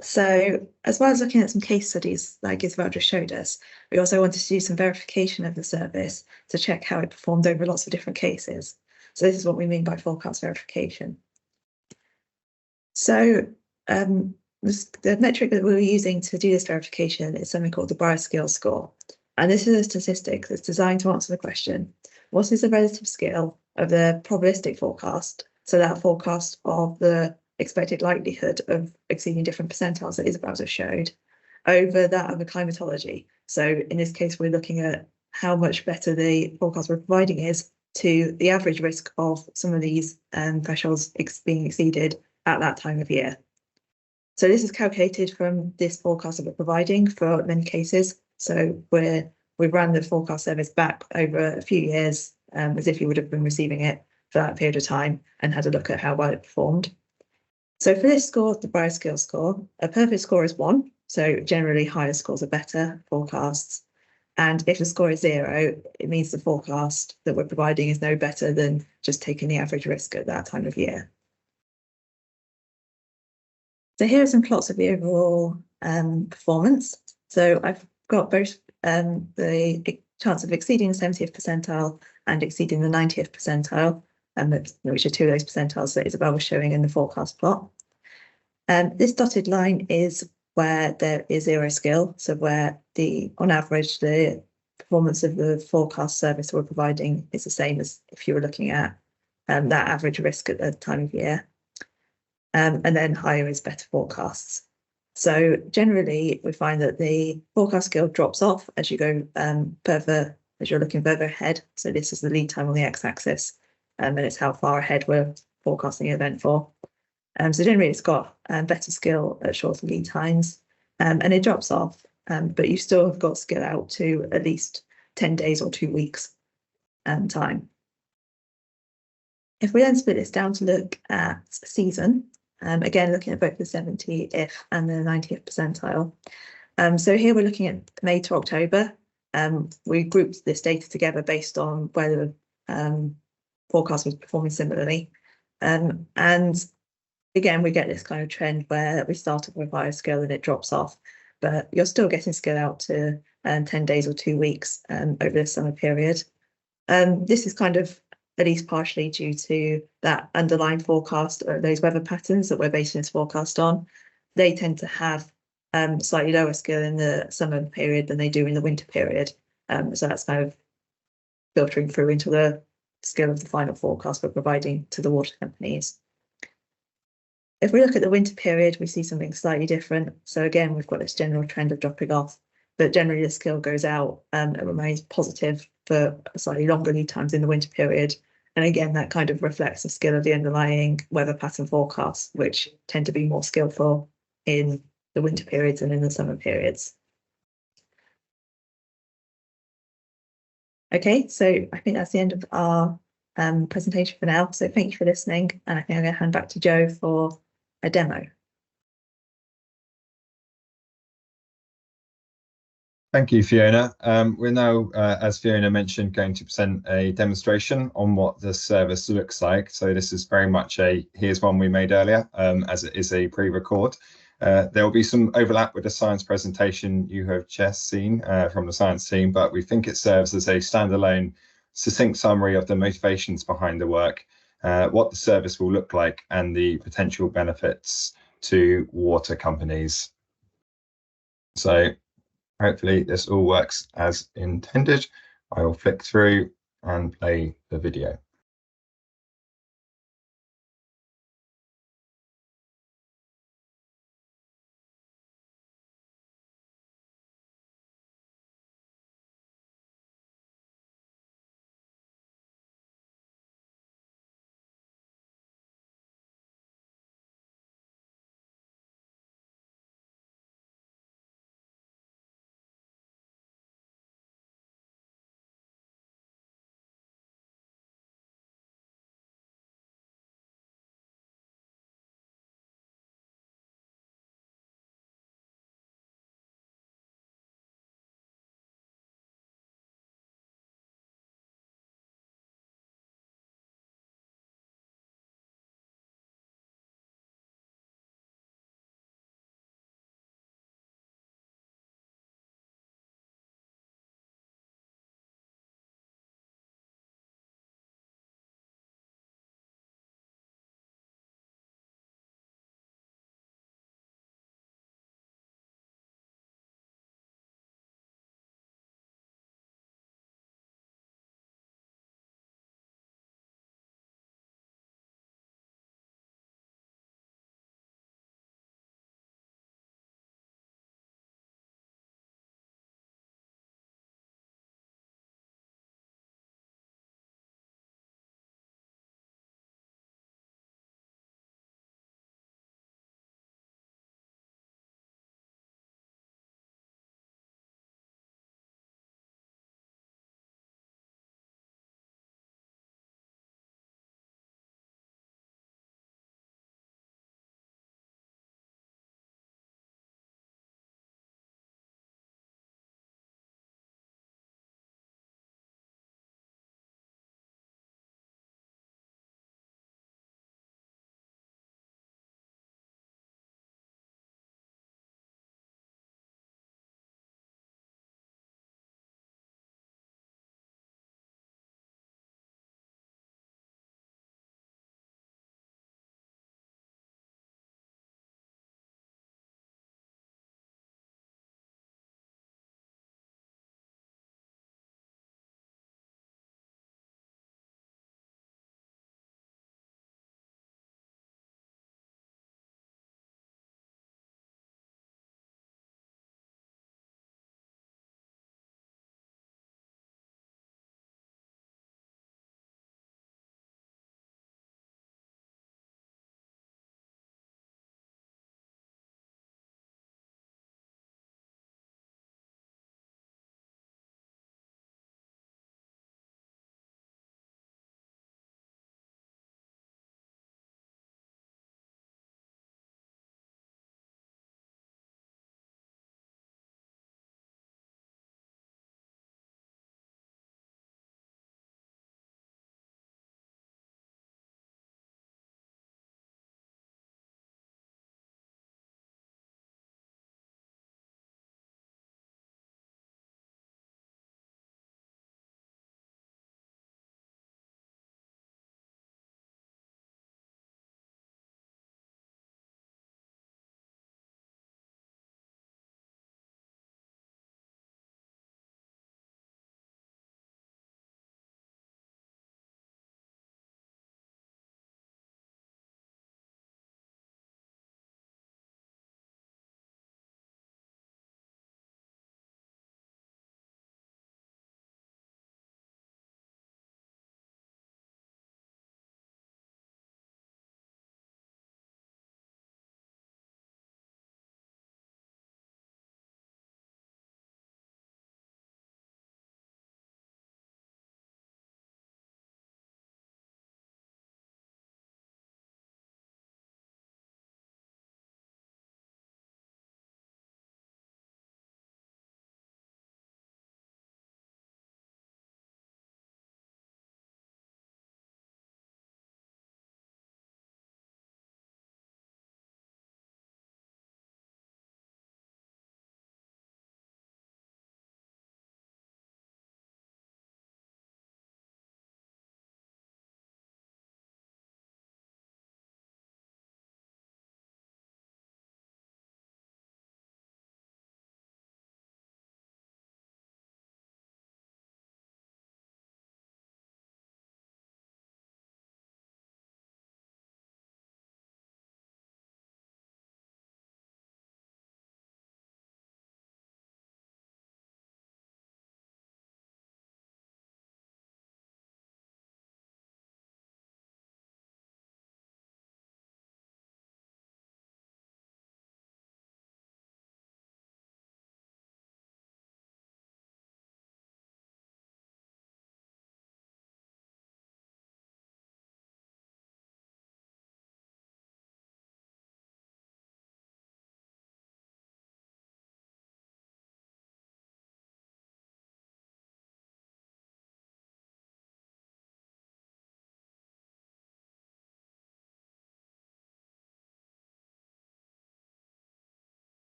So as well as looking at some case studies like Isabel just showed us, we also wanted to do some verification of the service to check how it performed over lots of different cases. So this is what we mean by forecast verification. So the metric that we're using to do this verification is something called the Bioscale score. And this is a statistic that's designed to answer the question, what is the relative skill of the probabilistic forecast, so that forecast of the expected likelihood of exceeding different percentiles that Isabel just showed, over that of the climatology. So in this case, we're looking at how much better the forecast we're providing is to the average risk of some of these thresholds being exceeded at that time of year. So this is calculated from this forecast that we're providing for many cases. So we've run the forecast service back over a few years, as if you would have been receiving it for that period of time, and had a look at how well it performed. So for this score, the Bioscale score, a perfect score is 1. So generally higher scores are better forecasts. And if the score is 0, it means the forecast that we're providing is no better than just taking the average risk at that time of year. So here are some plots of the overall performance. So I've got both the chance of exceeding the 70th percentile and exceeding the 90th percentile, which are 2 of those percentiles that Isabel was showing in the forecast plot. This dotted line is where there is 0 skill, so where on average the performance of the forecast service we're providing is the same as if you were looking at that average risk at the time of year. And then higher is better forecasts. So generally, we find that the forecast skill drops off as you go further, as you're looking further ahead. So this is the lead time on the x-axis, and it's how far ahead we're forecasting an event for. So generally, it's got better skill at shorter lead times, and it drops off, but you still have got skill out to at least 10 days or 2 weeks time. If we then split this down to look at season, again, looking at both the 70th and the 90th percentile. So here we're looking at May to October. We grouped this data together based on whether forecast was performing similarly. And again, we get this kind of trend where we start off with higher skill and it drops off, but you're still getting skill out to 10 days or 2 weeks over the summer period. This is kind of at least partially due to that underlying forecast, or those weather patterns that we're basing this forecast on. They tend to have slightly lower skill in the summer period than they do in the winter period. So that's kind of filtering through into the skill of the final forecast we're providing to the water companies. If we look at the winter period, we see something slightly different. So again, we've got this general trend of dropping off, but generally the skill goes out and it remains positive for slightly longer lead times in the winter period. And again, that kind of reflects the skill of the underlying weather pattern forecasts, which tend to be more skillful in the winter periods and in the summer periods. Okay, so I think that's the end of our presentation for now. So thank you for listening. And I think I'm going to hand back to Jo for a demo. Thank you, Fiona. We're now, as Fiona mentioned, going to present a demonstration on what the service looks like. So this is very much here's one we made earlier, as it is a pre-record. There will be some overlap with the science presentation you have just seen from the science team, but we think it serves as a standalone, succinct summary of the motivations behind the work, what the service will look like, and the potential benefits to water companies. So hopefully this all works as intended. I will flick through and play the video.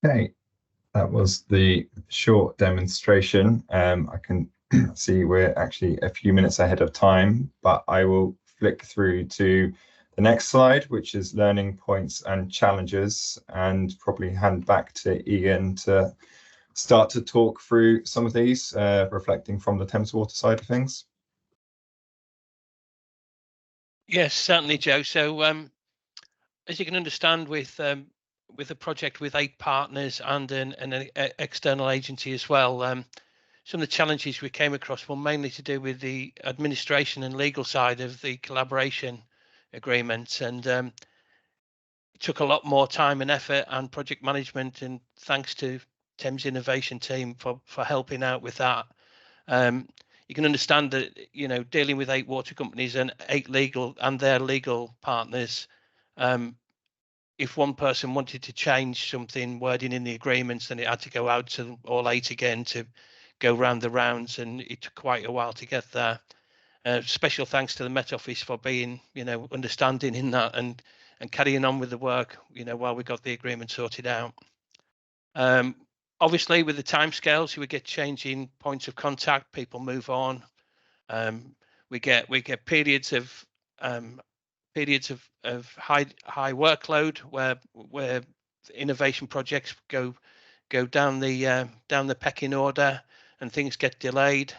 Okay, that was the short demonstration. I can see we're actually a few minutes ahead of time, but I will flick through to the next slide, which is learning points and challenges, and probably hand back to Ian to start to talk through some of these, reflecting from the Thames Water side of things. Yes, certainly, Joe. So as you can understand, with a project with 8 partners and an external agency as well, some of the challenges we came across were mainly to do with the administration and legal side of the collaboration agreements, and it took a lot more time and effort and project management. And thanks to Thames Innovation team for helping out with that. You can understand that, dealing with 8 water companies and 8 legal and their legal partners, if one person wanted to change something wording in the agreements, then it had to go out to all 8 again to go round the rounds, and it took quite a while to get there. Special thanks to the Met Office for being, understanding in that and carrying on with the work, while we got the agreement sorted out. Obviously, with the timescales, we get changing points of contact. People move on. We get periods of high workload where innovation projects go down the pecking order and things get delayed.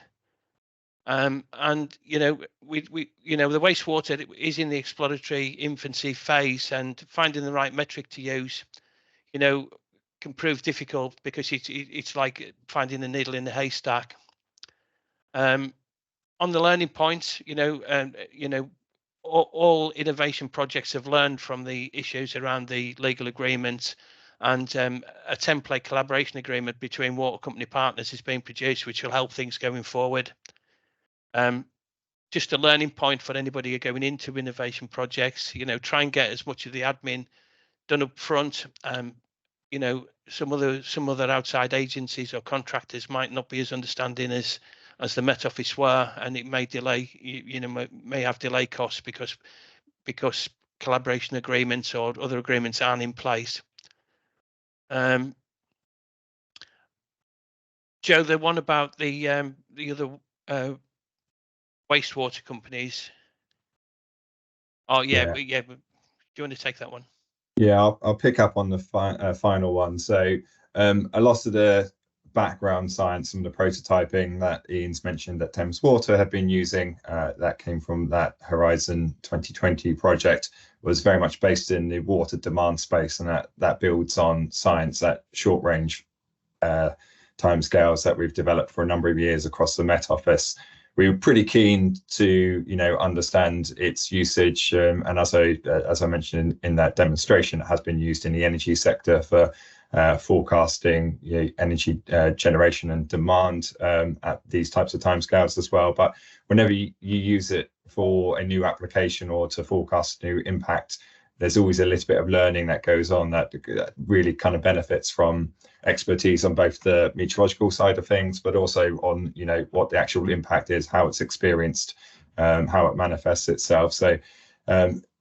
And the wastewater is in the exploratory infancy phase, and finding the right metric to use, can prove difficult because it's like finding a needle in a haystack. On the learning points, all innovation projects have learned from the issues around the legal agreements, and a template collaboration agreement between water company partners is being produced, which will help things going forward. Just a learning point for anybody going into innovation projects, try and get as much of the admin done up front. Some other outside agencies or contractors might not be as understanding as the Met Office were, and it may delay, may have delay costs because collaboration agreements or other agreements aren't in place. Joe, the one about the other wastewater companies. Oh yeah. Do you want to take that one? Yeah, I'll pick up on the final one. So a lot of the background science and the prototyping that Ian's mentioned that Thames Water have been using, that came from that Horizon 2020 project, was very much based in the water demand space, and that builds on science at short range timescales that we've developed for a number of years across the Met Office. We were pretty keen to, understand its usage, and as I mentioned in that demonstration, it has been used in the energy sector for forecasting energy generation and demand at these types of timescales as well. But whenever you use it for a new application or to forecast new impact, there's always a little bit of learning that goes on that really kind of benefits from expertise on both the meteorological side of things, but also on, what the actual impact is, how it's experienced, how it manifests itself. So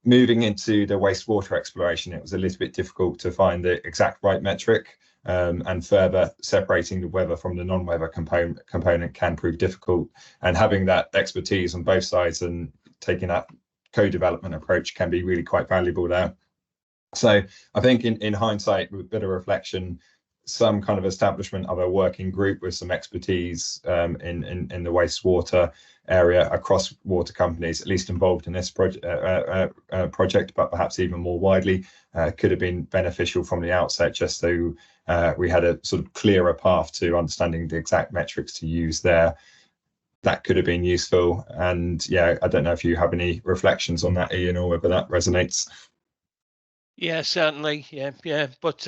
moving into the wastewater exploration, it was a little bit difficult to find the exact right metric, and further separating the weather from the non-weather component can prove difficult. And having that expertise on both sides and taking that co-development approach can be really quite valuable there. So I think in hindsight, with a bit of reflection, some kind of establishment of a working group with some expertise in the wastewater area across water companies, at least involved in this project, but perhaps even more widely, could have been beneficial from the outset, just so we had a sort of clearer path to understanding the exact metrics to use there. That could have been useful. And yeah, I don't know if you have any reflections on that, Ian, or whether that resonates. Yeah, certainly. Yeah. But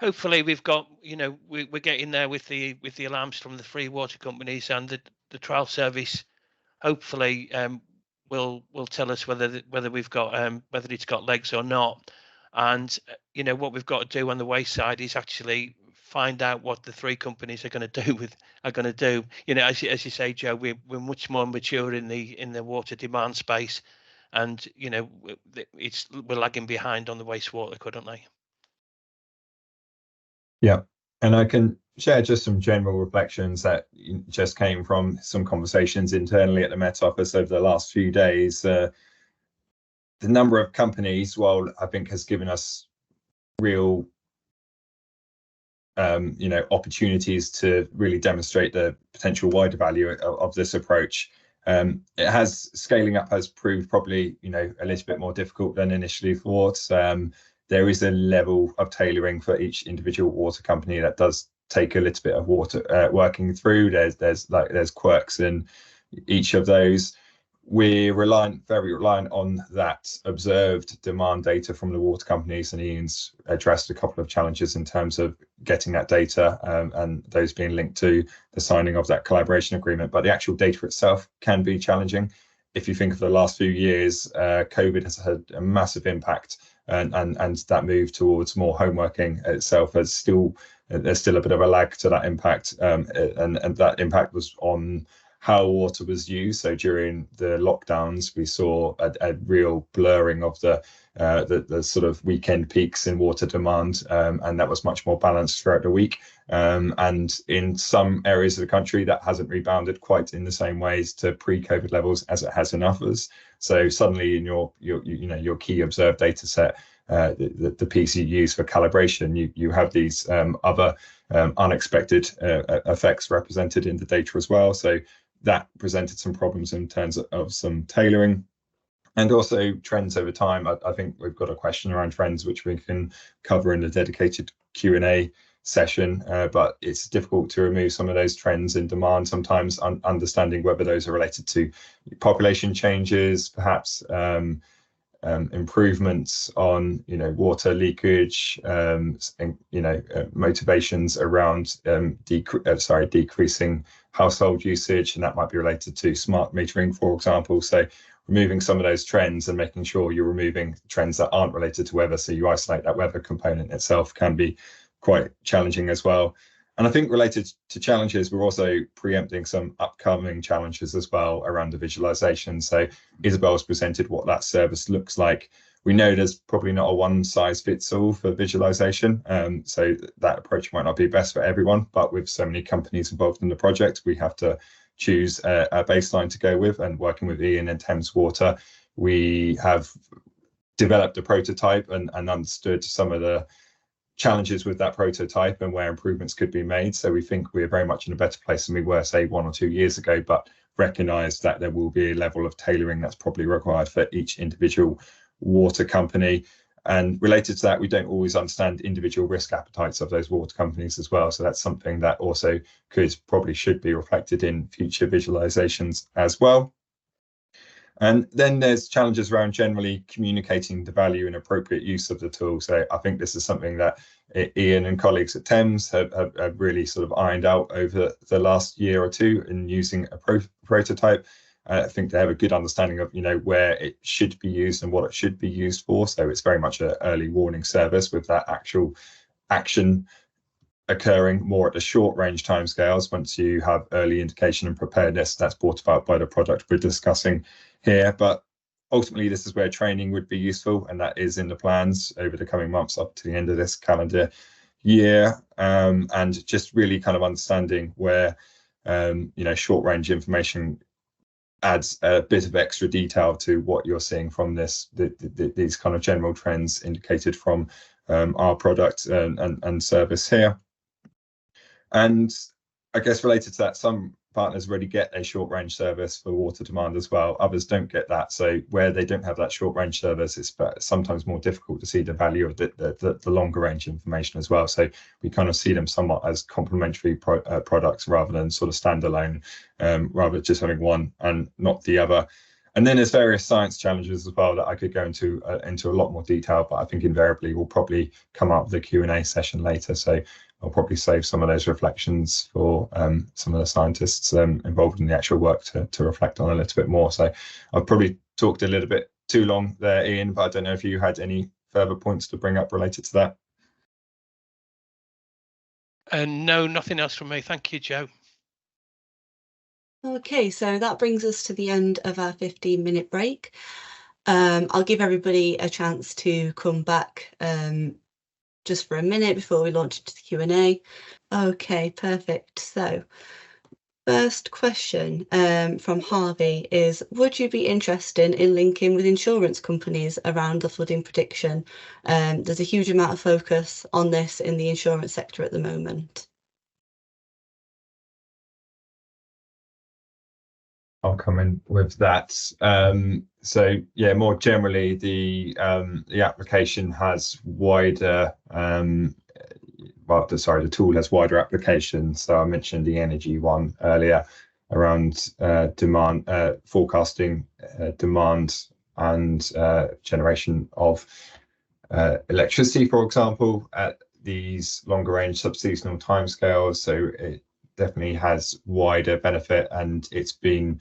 hopefully we've got, we're getting there with the alarms from the 3 water companies, and the trial service hopefully will tell us whether we've got whether it's got legs or not. And what we've got to do on the waste side is actually find out what the 3 companies are going to do. As you say, Joe, we're much more mature in the water demand space, and we're lagging behind on the wastewater currently. Yeah, and I can share just some general reflections that just came from some conversations internally at the Met Office over the last few days. The number of companies, while I think has given us real opportunities to really demonstrate the potential wider value of this approach. It has scaling up has proved probably a little bit more difficult than initially thought. There is a level of tailoring for each individual water company that does take a little bit of working through. There's quirks in each of those. We're very reliant on that observed demand data from the water companies, and Ian's addressed a couple of challenges in terms of getting that data and those being linked to the signing of that collaboration agreement. But the actual data itself can be challenging. If you think of the last few years, COVID has had a massive impact, and that move towards more home working itself there's still a bit of a lag to that impact, and that impact was on how water was used. So during the lockdowns, we saw a real blurring of the sort of weekend peaks in water demand, and that was much more balanced throughout the week. And in some areas of the country, that hasn't rebounded quite in the same ways to pre-COVID levels as it has in others. So suddenly, in your key observed data set, the piece you use for calibration, you have these other unexpected effects represented in the data as well. So that presented some problems in terms of some tailoring, and also trends over time. I think we've got a question around trends which we can cover in a dedicated Q&A session, but it's difficult to remove some of those trends in demand sometimes, understanding whether those are related to population changes, perhaps improvements on water leakage, motivations around decreasing household usage, and that might be related to smart metering, for example. So removing some of those trends and making sure you're removing trends that aren't related to weather, so you isolate that weather component itself, can be quite challenging as well. And I think related to challenges, we're also preempting some upcoming challenges as well around the visualization. So Isabel's presented what that service looks like. We know there's probably not a one size fits all for visualization, so that approach might not be best for everyone, but with so many companies involved in the project, we have to choose a baseline to go with. And working with Ian and Thames Water, we have developed a prototype and understood some of the challenges with that prototype and where improvements could be made. So we think we're very much in a better place than we were, say, 1 or 2 years ago, but recognise that there will be a level of tailoring that's probably required for each individual water company. And related to that, we don't always understand individual risk appetites of those water companies as well. So that's something that also should be reflected in future visualizations as well. And then there's challenges around generally communicating the value and appropriate use of the tool. So I think this is something that Ian and colleagues at Thames have really sort of ironed out over the last year or two in using a prototype. I think they have a good understanding of where it should be used and what it should be used for. So it's very much an early warning service, with that actual action occurring more at the short range timescales. Once you have early indication and preparedness, that's brought about by the product we're discussing here. But ultimately, this is where training would be useful, and that is in the plans over the coming months up to the end of this calendar year, and just really kind of understanding where short range information adds a bit of extra detail to what you're seeing from these kind of general trends indicated from our product and service here. And I guess related to that, some partners already get a short range service for water demand as well. Others don't get that. So where they don't have that short range service, it's sometimes more difficult to see the value of the longer range information as well. So we kind of see them somewhat as complementary products rather than sort of standalone, rather just having one and not the other. And then there's various science challenges as well that I could go into a lot more detail, but I think invariably we'll probably come up with a Q&A session later. So I'll probably save some of those reflections for some of the scientists involved in the actual work to reflect on a little bit more. So I've probably talked a little bit too long there, Ian, but I don't know if you had any further points to bring up related to that. No, nothing else from me. Thank you, Joe. Okay, so that brings us to the end of our 15-minute break. I'll give everybody a chance to come back just for a minute before we launch into the Q&A. Okay, perfect. So first question from Harvey is, would you be interested in linking with insurance companies around the flooding prediction? There's a huge amount of focus on this in the insurance sector at the moment. I'll come in with that. So yeah, more generally, the application has wider. The tool has wider applications. So I mentioned the energy one earlier around demand forecasting, demand and generation of electricity, for example, at these longer range subseasonal timescales. So it definitely has wider benefit, and it's been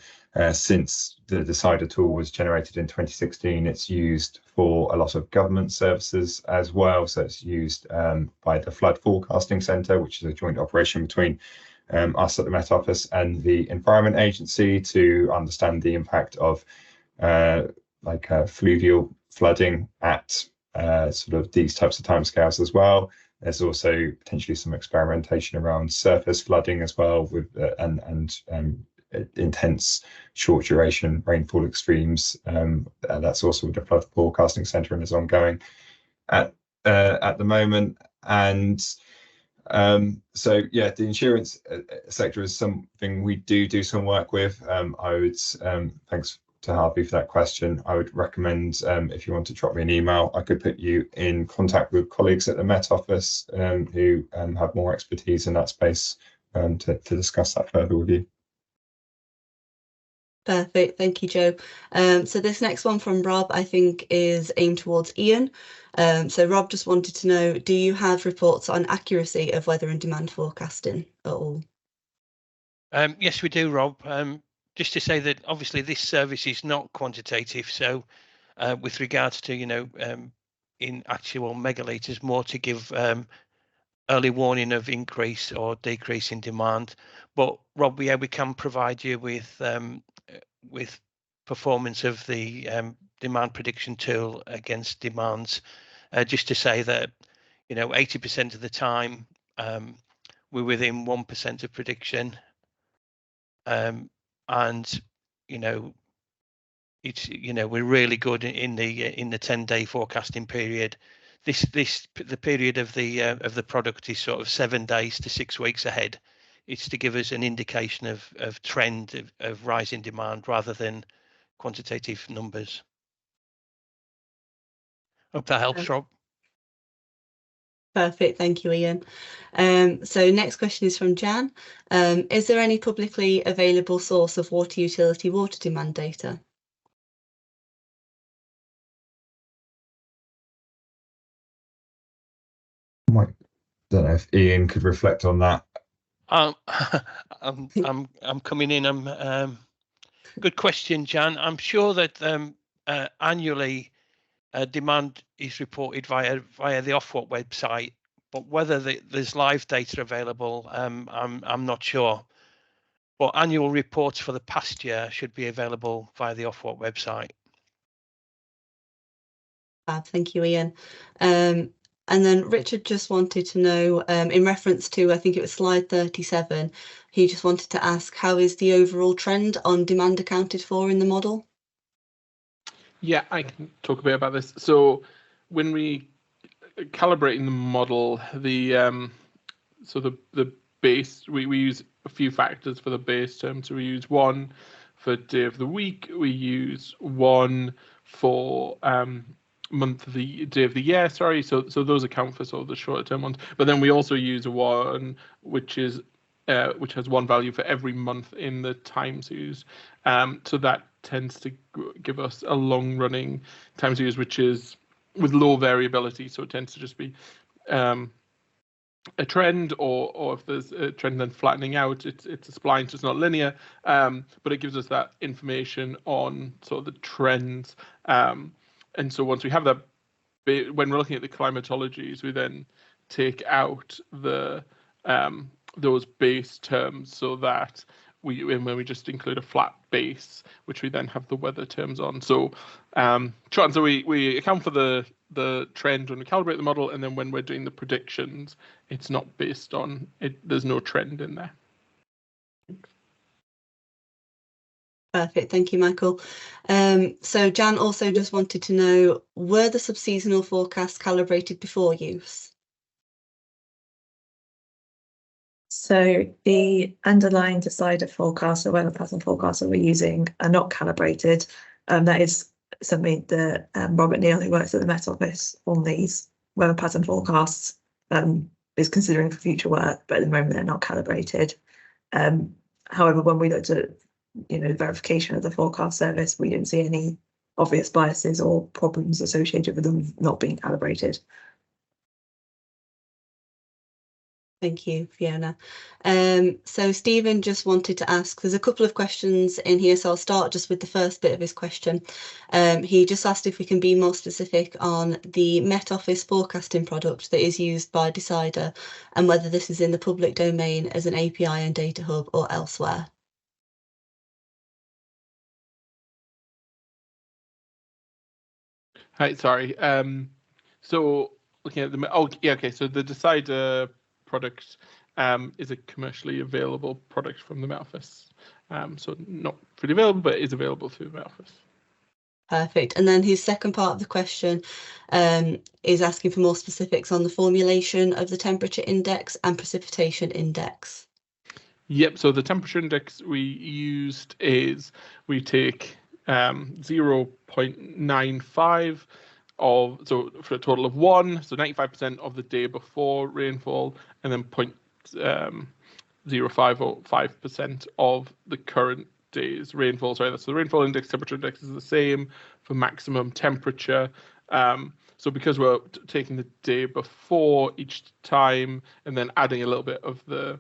since the Decider tool was generated in 2016, it's used for a lot of government services as well. So it's used by the Flood Forecasting Centre, which is a joint operation between us at the Met Office and the Environment Agency to understand the impact of fluvial flooding at sort of these types of timescales as well. There's also potentially some experimentation around surface flooding as well, with and intense short duration rainfall extremes. That's also with the Flood Forecasting Centre and is ongoing at the moment. And so yeah, the insurance sector is something we do some work with. I would thanks to Harvey for that question. I would recommend, if you want to drop me an email, I could put you in contact with colleagues at the Met Office who have more expertise in that space to discuss that further with you. Perfect, thank you, Joe. So this next one from Rob, I think, is aimed towards Ian. So Rob just wanted to know, do you have reports on accuracy of weather and demand forecasting at all? Yes, we do, Rob. Just to say that obviously this service is not quantitative, so with regards to, in actual megalitres, more to give early warning of increase or decrease in demand. But Rob, yeah, we can provide you with performance of the demand prediction tool against demands. Just to say that 80% of the time we're within 1% of prediction, and it's we're really good in the 10-day forecasting period. The period of the product is sort of 7 days to 6 weeks ahead. It's to give us an indication of trend of rising demand rather than quantitative numbers. Hope that helps, Rob. Perfect, thank you, Ian. So next question is from Jan. Is there any publicly available source of water utility water demand data? I don't know if Ian could reflect on that. I'm coming in. Good question, Jan. I'm sure that annually demand is reported via the Ofwat website, but whether there's live data available, I'm not sure. But annual reports for the past year should be available via the Ofwat website. Thank you, Ian. And then Richard just wanted to know, in reference to, I think it was slide 37, he just wanted to ask, how is the overall trend on demand accounted for in the model? Yeah, I can talk a bit about this. So when we calibrating the model, the base, we use a few factors for the base term. So we use one for day of the week, we use one for month of the day of the year, sorry. So those account for sort of the shorter term ones. But then we also use one which has one value for every month in the time series. So that tends to give us a long running time series which is with low variability. So it tends to just be a trend, or if there's a trend then flattening out, it's a spline, so it's not linear. But it gives us that information on sort of the trends. And so once we have that, when we're looking at the climatologies, we then take out the those base terms, so that when we just include a flat base, which we then have the weather terms on. So short answer, we account for the the trend when we calibrate the model, and then when we're doing the predictions, it's not based on it. There's no trend in there. Perfect, thank you, Michael. So Jan also just wanted to know, were the subseasonal forecasts calibrated before use? So the underlying decider forecasts or weather pattern forecasts that we're using are not calibrated. That is something that Robert Neal, who works at the Met Office on these weather pattern forecasts, is considering for future work, but at the moment they're not calibrated. However, when we looked at the verification of the forecast service, we didn't see any obvious biases or problems associated with them not being calibrated. Thank you, Fiona. So Stephen just wanted to ask, there's a couple of questions in here, so I'll start just with the first bit of his question. He just asked if we can be more specific on the Met Office forecasting product that is used by Decider and whether this is in the public domain as an API and data hub or elsewhere. Hi, sorry. So looking at the so the Decider product is a commercially available product from the Met Office. So not fully available, but is available through the Met Office. Perfect. And then his second part of the question is asking for more specifics on the formulation of the temperature index and precipitation index. Yep. So the temperature index we used is we take 0.95 so for a total of 1, so 95% of the day before rainfall, and then 0.05 or 5% of the current day's rainfall. Sorry, that's the rainfall index, temperature index is the same for maximum temperature. So because we're taking the day before each time and then adding a little bit of the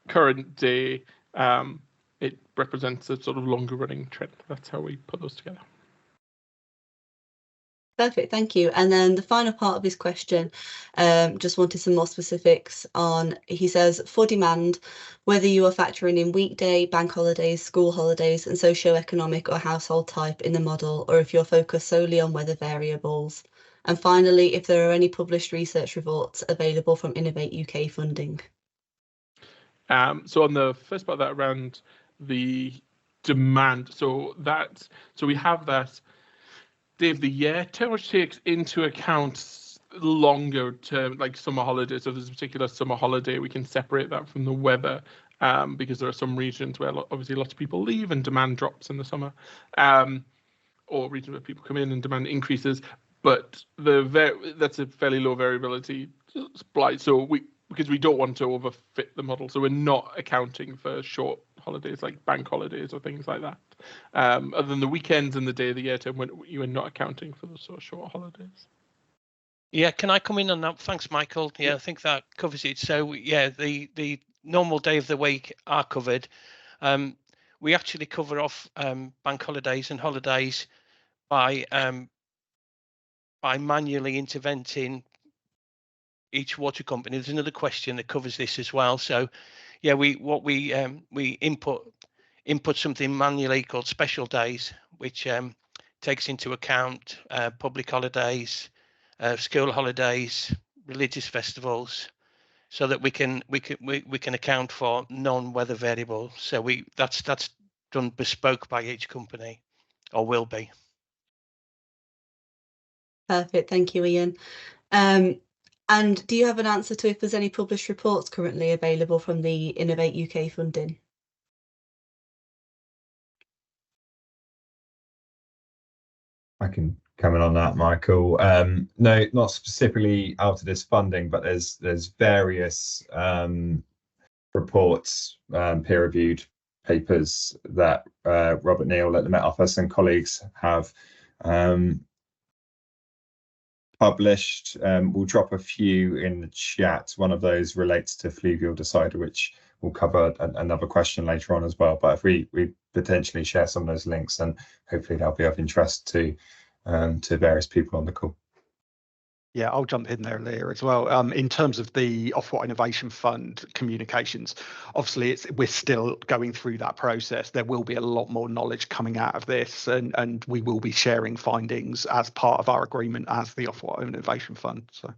current day, it represents a sort of longer running trend. That's how we put those together. Perfect, thank you. And then the final part of his question, just wanted some more specifics on, he says, for demand, whether you are factoring in weekday, bank holidays, school holidays, and socio-economic or household type in the model, or if you're focused solely on weather variables. And finally, if there are any published research reports available from Innovate UK funding. So on the first part of that around the demand, so we have that day of the year term, which takes into account longer term, like summer holidays. So if there's a particular summer holiday, we can separate that from the weather, because there are some regions where obviously lots of people leave and demand drops in the summer, or regions where people come in and demand increases. But that's a fairly low variability supply. So because we don't want to overfit the model, so we're not accounting for short holidays like bank holidays or things like that. Other than the weekends and the day of the year term, when you are not accounting for those sort of short holidays. Yeah, can I come in on that? Thanks, Michael. Yeah, I think that covers it. So yeah, the normal day of the week are covered. We actually cover off bank holidays and holidays by manually interventing each water company. There's another question that covers this as well. So yeah, we input something manually called special days, which takes into account public holidays, school holidays, religious festivals, so that we can account for non-weather variables. So that's done bespoke by each company, or will be. Perfect, thank you, Ian. And do you have an answer to if there's any published reports currently available from the Innovate UK funding? I can come in on that, Michael. No, not specifically out of this funding, but there's various reports, peer-reviewed papers that Robert Neal at the Met Office and colleagues have published. We'll drop a few in the chat. One of those relates to fluvial decider, which we'll cover another question later on as well. But if we potentially share some of those links, then hopefully they'll be of interest to various people on the call. Yeah, I'll jump in there, Leah, as well. In terms of the Ofwat Innovation Fund communications, obviously we're still going through that process. There will be a lot more knowledge coming out of this, and we will be sharing findings as part of our agreement as the Ofwat Innovation Fund. So.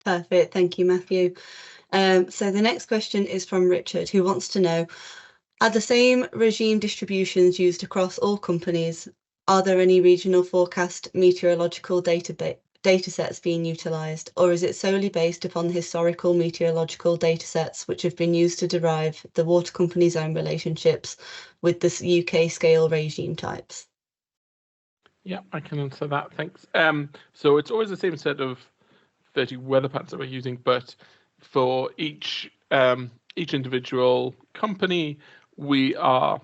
Perfect, thank you, Matthew. So the next question is from Richard, who wants to know, are the same regime distributions used across all companies? Are there any regional forecast meteorological data sets being utilised, or is it solely based upon the historical meteorological data sets which have been used to derive the water company's own relationships with the UK scale regime types? Yeah, I can answer that, thanks. So it's always the same set of 30 weather patterns that we're using, but for each individual company, we are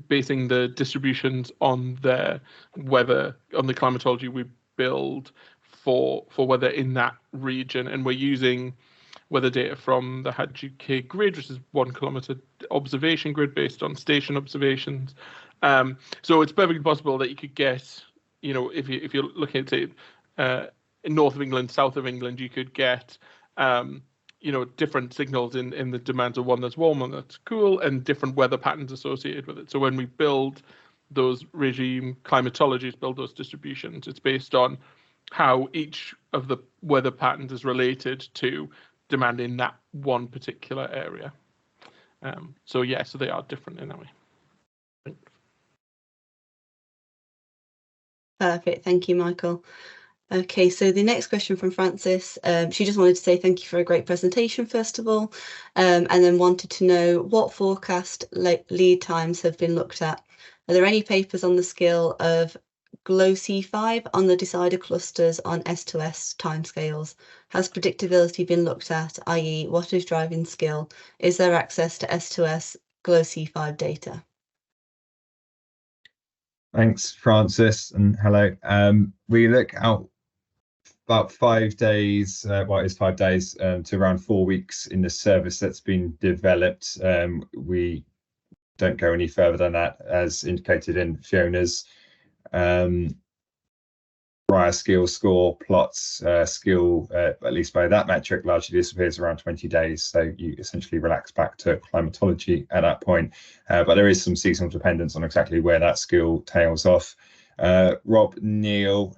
basing the distributions on their weather, on the climatology we build for weather in that region, and we're using weather data from the HAD UK grid, which is 1 kilometre observation grid based on station observations. So it's perfectly possible that you could get, you know, if you're looking at, say, in north of England, south of England, you could get you know, different signals in the demands of one that's warm and that's cool, and different weather patterns associated with it. So when we build those regime climatologies, build those distributions, it's based on how each of the weather patterns is related to demand in that one particular area. So yeah, so they are different in that way. Thanks. Perfect, thank you, Michael. Okay, so the next question from Frances, she just wanted to say thank you for a great presentation, first of all, and then wanted to know what forecast lead times have been looked at. Are there any papers on the scale of GLOW C5 on the decider clusters on S2S timescales? Has predictability been looked at, i.e. what is driving skill? Is there access to S2S GLOW C5 data? Thanks, Francis, and hello. We look out about 5 days, well, it's 5 days to around 4 weeks in the service that's been developed. We don't go any further than that, as indicated in Fiona's prior skill score plots. Skill, at least by that metric, largely disappears around 20 days. So you essentially relax back to climatology at that point. But there is some seasonal dependence on exactly where that skill tails off. Rob Neal,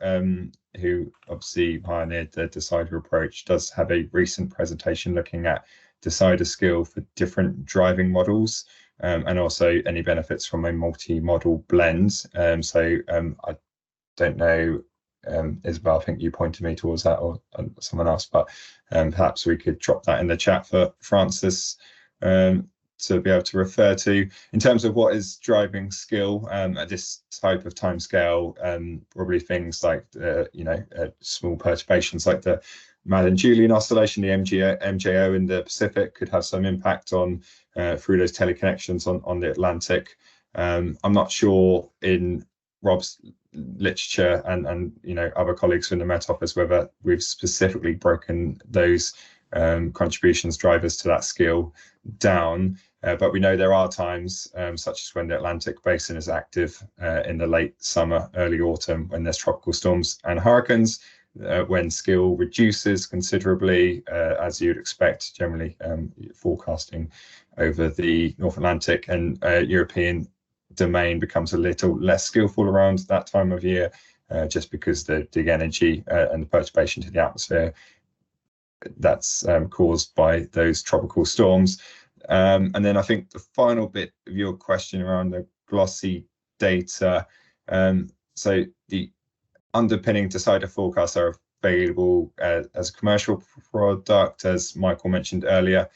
who obviously pioneered the decider approach, does have a recent presentation looking at decider skill for different driving models, and also any benefits from a multi-model blend. So I don't know, Isabel, I think you pointed me towards that, or someone else, but perhaps we could drop that in the chat for Francis to be able to refer to. In terms of what is driving skill at this type of timescale, probably things like small perturbations like the Madden-Julian oscillation, the MJO in the Pacific, could have some impact on through those teleconnections on the Atlantic. I'm not sure in Rob's literature and other colleagues from the Met Office whether we've specifically broken those contributions drivers to that skill down, but we know there are times such as when the Atlantic basin is active in the late summer, early autumn, when there's tropical storms and hurricanes, when skill reduces considerably, as you'd expect, generally forecasting over the North Atlantic, and European domain becomes a little less skillful around that time of year, just because the energy and the perturbation to the atmosphere that's caused by those tropical storms. And then I think the final bit of your question around the glossy data, so the underpinning decider forecasts are available as a commercial product, as Michael mentioned earlier.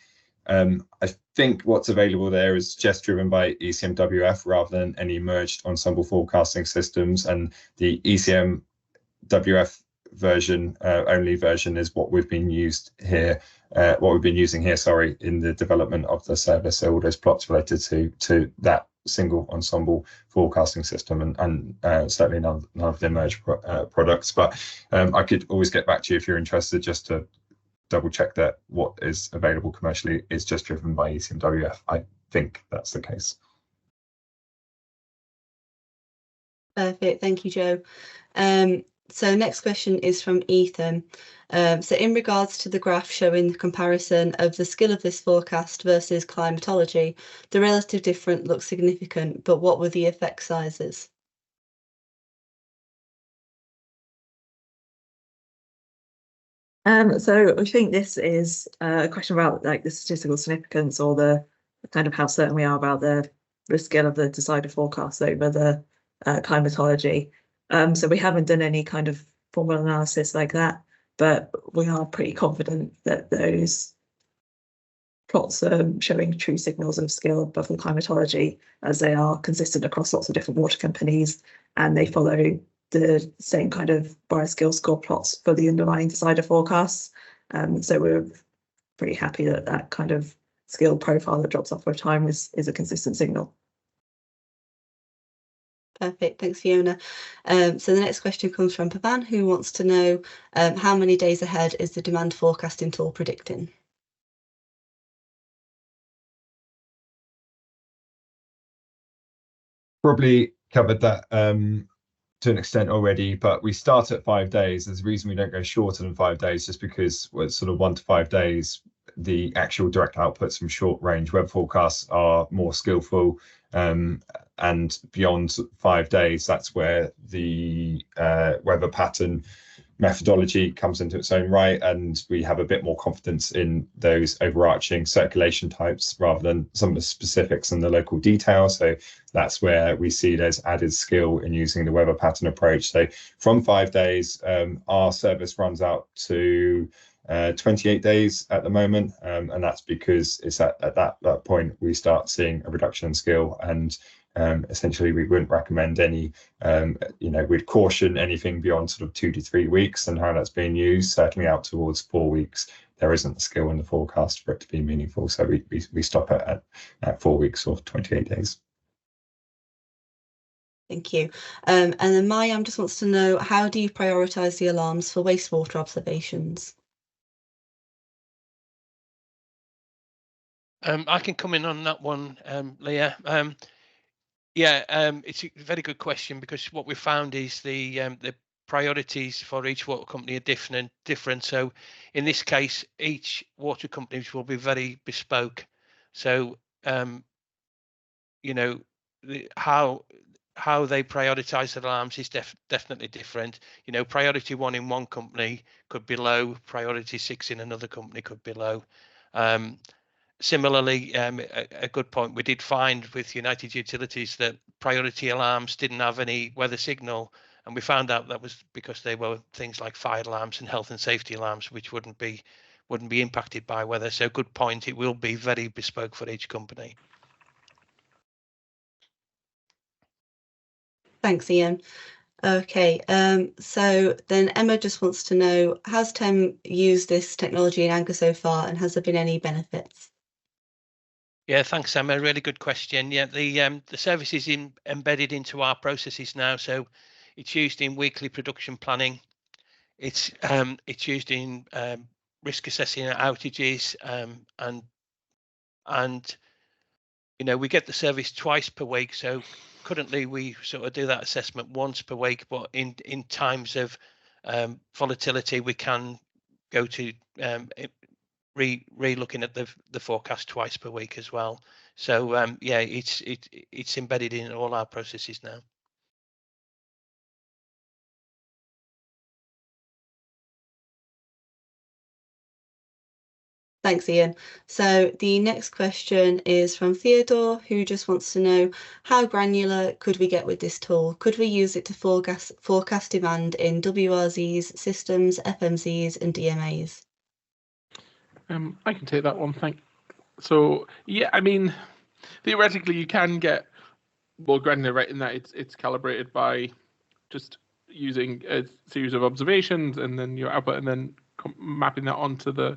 I think what's available there is just driven by ECMWF rather than any merged ensemble forecasting systems, and the ECMWF version only version is what we've been using here, in the development of the service. So all those plots related to that single ensemble forecasting system, and certainly none of the merged products. But I could always get back to you if you're interested, just to double check that what is available commercially is just driven by ECMWF. I think that's the case. Perfect. Thank you, Joe. So next question is from Ethan. So in regards to the graph showing the comparison of the skill of this forecast versus climatology, the relative difference looks significant, but what were the effect sizes? So I think this is a question about like the statistical significance or the kind of how certain we are about the skill of the decider forecast over the climatology. So we haven't done any kind of formal analysis like that, but we are pretty confident that those plots are showing true signals of skill above the climatology, as they are consistent across lots of different water companies, and they follow the same kind of bioskill score plots for the underlying decider forecasts. So we're pretty happy that that kind of skill profile that drops off over time is a consistent signal. Perfect, thanks Fiona. So the next question comes from Pavan, who wants to know how many days ahead is the demand forecasting tool predicting? Probably covered that to an extent already, but we start at 5 days. There's a reason we don't go shorter than 5 days, just because we're sort of 1 to 5 days, the actual direct outputs from short range weather forecasts are more skillful, and beyond 5 days, that's where the weather pattern methodology comes into its own right, and we have a bit more confidence in those overarching circulation types rather than some of the specifics and the local detail. So that's where we see there's added skill in using the weather pattern approach. So from 5 days, our service runs out to 28 days at the moment, and that's because it's at that point we start seeing a reduction in skill, and essentially we wouldn't recommend any, we'd caution anything beyond sort of 2 to 3 weeks and how that's being used. Certainly out towards 4 weeks, there isn't the skill in the forecast for it to be meaningful, so we stop at 4 weeks or 28 days. Thank you. And then Mayam just wants to know, how do you prioritise the alarms for wastewater observations? I can come in on that one, Leah. It's a very good question, because what we found is the priorities for each water company are different. So in this case, each water company will be very bespoke. So how they prioritize their alarms is definitely different. Priority 1 in one company could be low, priority 6 in another company could be low. Similarly, a good point we did find with United Utilities that priority alarms didn't have any weather signal, and we found out that was because they were things like fire alarms and health and safety alarms, which wouldn't be impacted by weather. So good point, it will be very bespoke for each company. Thanks, Ian. Okay, so then Emma just wants to know, has Thames used this technology in Anglia so far, and has there been any benefits? Yeah, thanks, Emma. Really good question. Yeah, the service is embedded into our processes now, so it's used in weekly production planning. It's used in risk assessing outages, and we get the service twice per week. So currently we sort of do that assessment once per week, but in times of volatility, we can go to re-looking at the forecast twice per week as well. So it's embedded in all our processes now. Thanks, Ian. So the next question is from Theodore, who just wants to know, how granular could we get with this tool? Could we use it to forecast demand in WRZs, systems, FMZs and DMAs? I can take that one, thanks. So yeah, I mean, theoretically you can get more granular, right, in that it's calibrated by just using a series of observations and then your output, and then mapping that onto the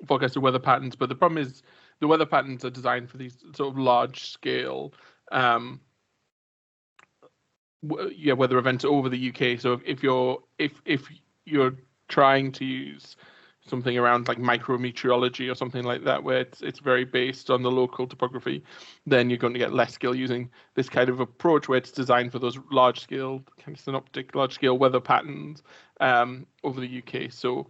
forecasted weather patterns. But the problem is the weather patterns are designed for these sort of large scale weather events over the UK. So if you're trying to use something around like micrometeorology or something like that, where it's very based on the local topography, then you're going to get less skill using this kind of approach where it's designed for those large scale kind of synoptic, large scale weather patterns over the UK. So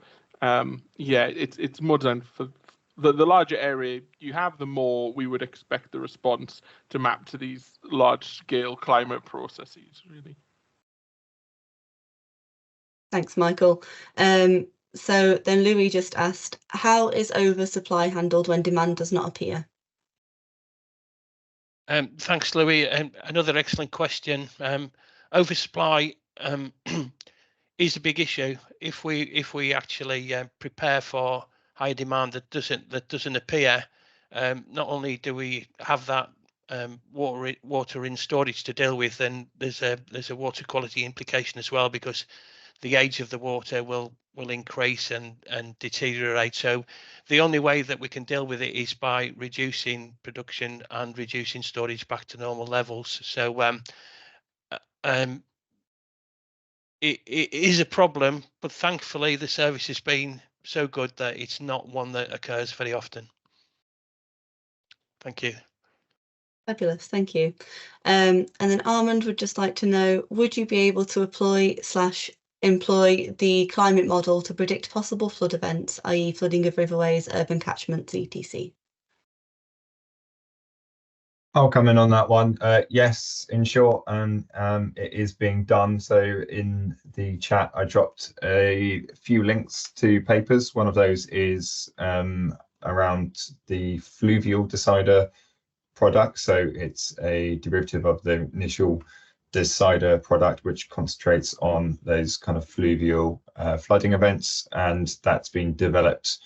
yeah, it's more designed for the larger area you have, the more we would expect the response to map to these large scale climate processes, really. Thanks, Michael. So then Louis just asked, how is oversupply handled when demand does not appear? Thanks, Louis. Another excellent question. Oversupply is a big issue. If we actually prepare for high demand that doesn't appear, not only do we have that water in storage to deal with, then there's a water quality implication as well, because the age of the water will increase and deteriorate. So the only way that we can deal with it is by reducing production and reducing storage back to normal levels. So it is a problem, but thankfully the service has been so good that it's not one that occurs very often. Thank you. Fabulous, thank you. And then Armand would just like to know, would you be able to employ the climate model to predict possible flood events, i.e. flooding of riverways, urban catchments, etc.? I'll come in on that one. Yes, in short, and it is being done. So in the chat, I dropped a few links to papers. One of those is around the fluvial decider product. So it's a derivative of the initial decider product, which concentrates on those kind of fluvial flooding events, and that's been developed